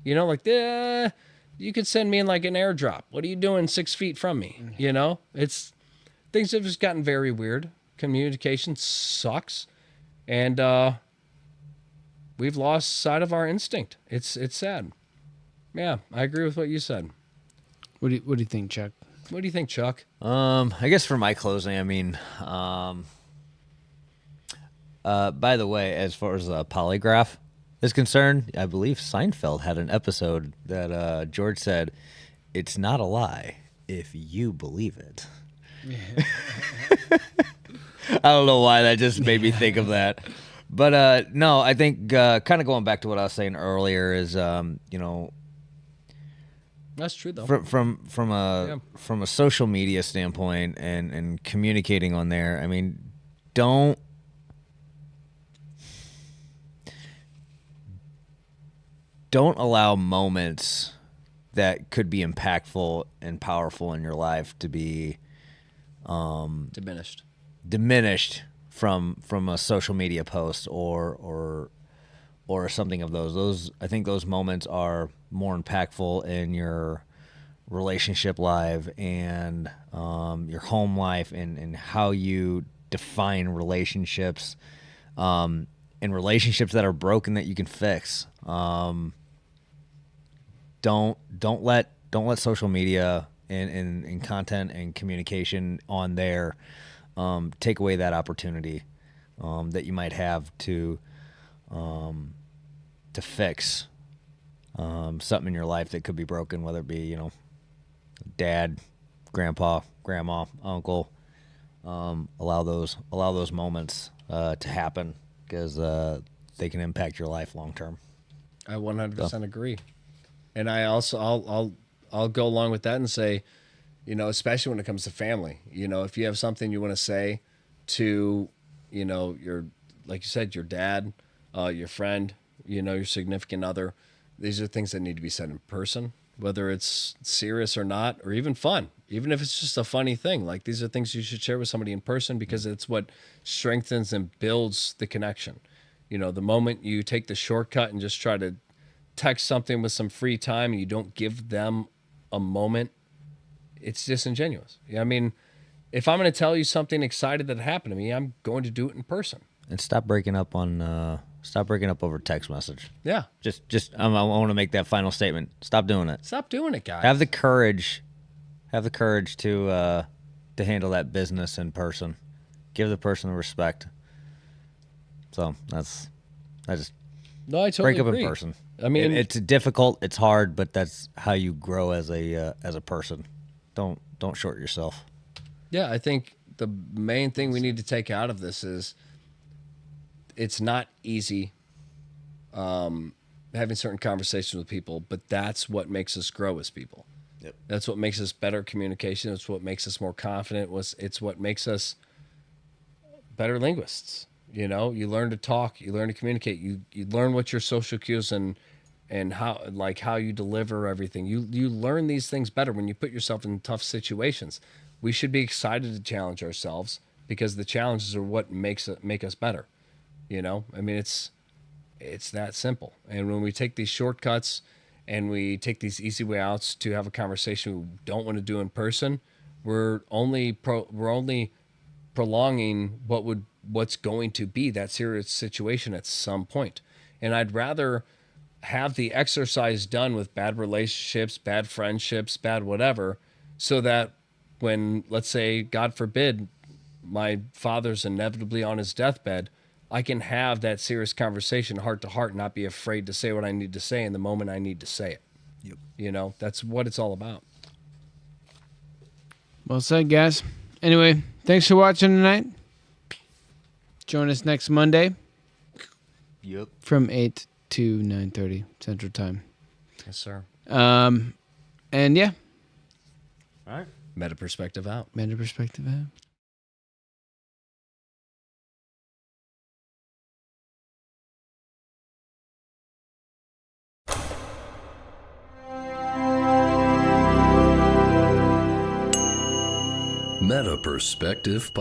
You know, like, you could send me in like an airdrop. What are you doing 6 feet from me? You know, things have just gotten very weird. Communication sucks. And we've lost sight of our instinct. It's sad. Yeah, I agree with what you said. What do you think, Chuck? What do you think, Chuck? I guess for my closing, I mean, by the way, as far as a polygraph is concerned, I believe Seinfeld had an episode that George said, "It's not a lie if you believe it." I don't know why that just made me think of that. But no, I think kind of going back to what I was saying earlier is, That's true, though. from a social media standpoint and communicating on there, I mean, don't allow moments that could be impactful and powerful in your life to be diminished from a social media post or something of those. I think those moments are more impactful in your relationship life and your home life and how you define relationships and relationships that are broken that you can fix. Don't let social media and content and communication on there take away that opportunity that you might have to fix something in your life that could be broken, whether it be, dad, grandpa, grandma, uncle. Allow those moments to happen because they can impact your life long term. I 100% agree. And I also I'll go along with that and say, especially when it comes to family, if you have something you want to say to, your, like you said, your dad, your friend, your significant other, these are things that need to be said in person whether it's serious or not, or even fun, even if it's just a funny thing. Like, these are things you should share with somebody in person because it's what strengthens and builds the connection. You know, the moment you take the shortcut and just try to text something with some free time and you don't give them a moment, it's disingenuous. I mean, if I'm going to tell you something excited that happened to me, I'm going to do it in person. And stop breaking up over text message. Yeah. I want to make that final statement. Stop doing it. Stop doing it, guys. Have the courage to handle that business in person. Give the person the respect. So I totally break up agree. in person. I mean, it's difficult, it's hard, but that's how you grow as a person. Don't short yourself. yeah, I think the main thing we need to take out of this is it's not easy having certain conversations with people, but that's what makes us grow as people. Yep. That's what makes us better communication. It's what makes us more confident. It's what makes us better linguists. You know, you learn to talk, you learn to communicate, you learn what your social cues and how you deliver everything. You learn these things better when you put yourself in tough situations. We should be excited to challenge ourselves because the challenges are what make us better. You know, I mean, it's that simple. And when we take these shortcuts and we take these easy way outs to have a conversation we don't want to do in person, we're only prolonging what's going to be that serious situation at some point. And I'd rather have the exercise done with bad relationships, bad friendships, bad whatever, so that when, let's say, God forbid, my father's inevitably on his deathbed, I can have that serious conversation heart to heart, not be afraid to say what I need to say in the moment I need to say it. Yep. You know, that's what it's all about. Well said, guys. Anyway, thanks for watching tonight. Join us next Monday. Yep. From 8 to 9:30 Central Time. Yes, sir. And yeah, All right. Meta perspective out. Meta perspective out. Meta Perspective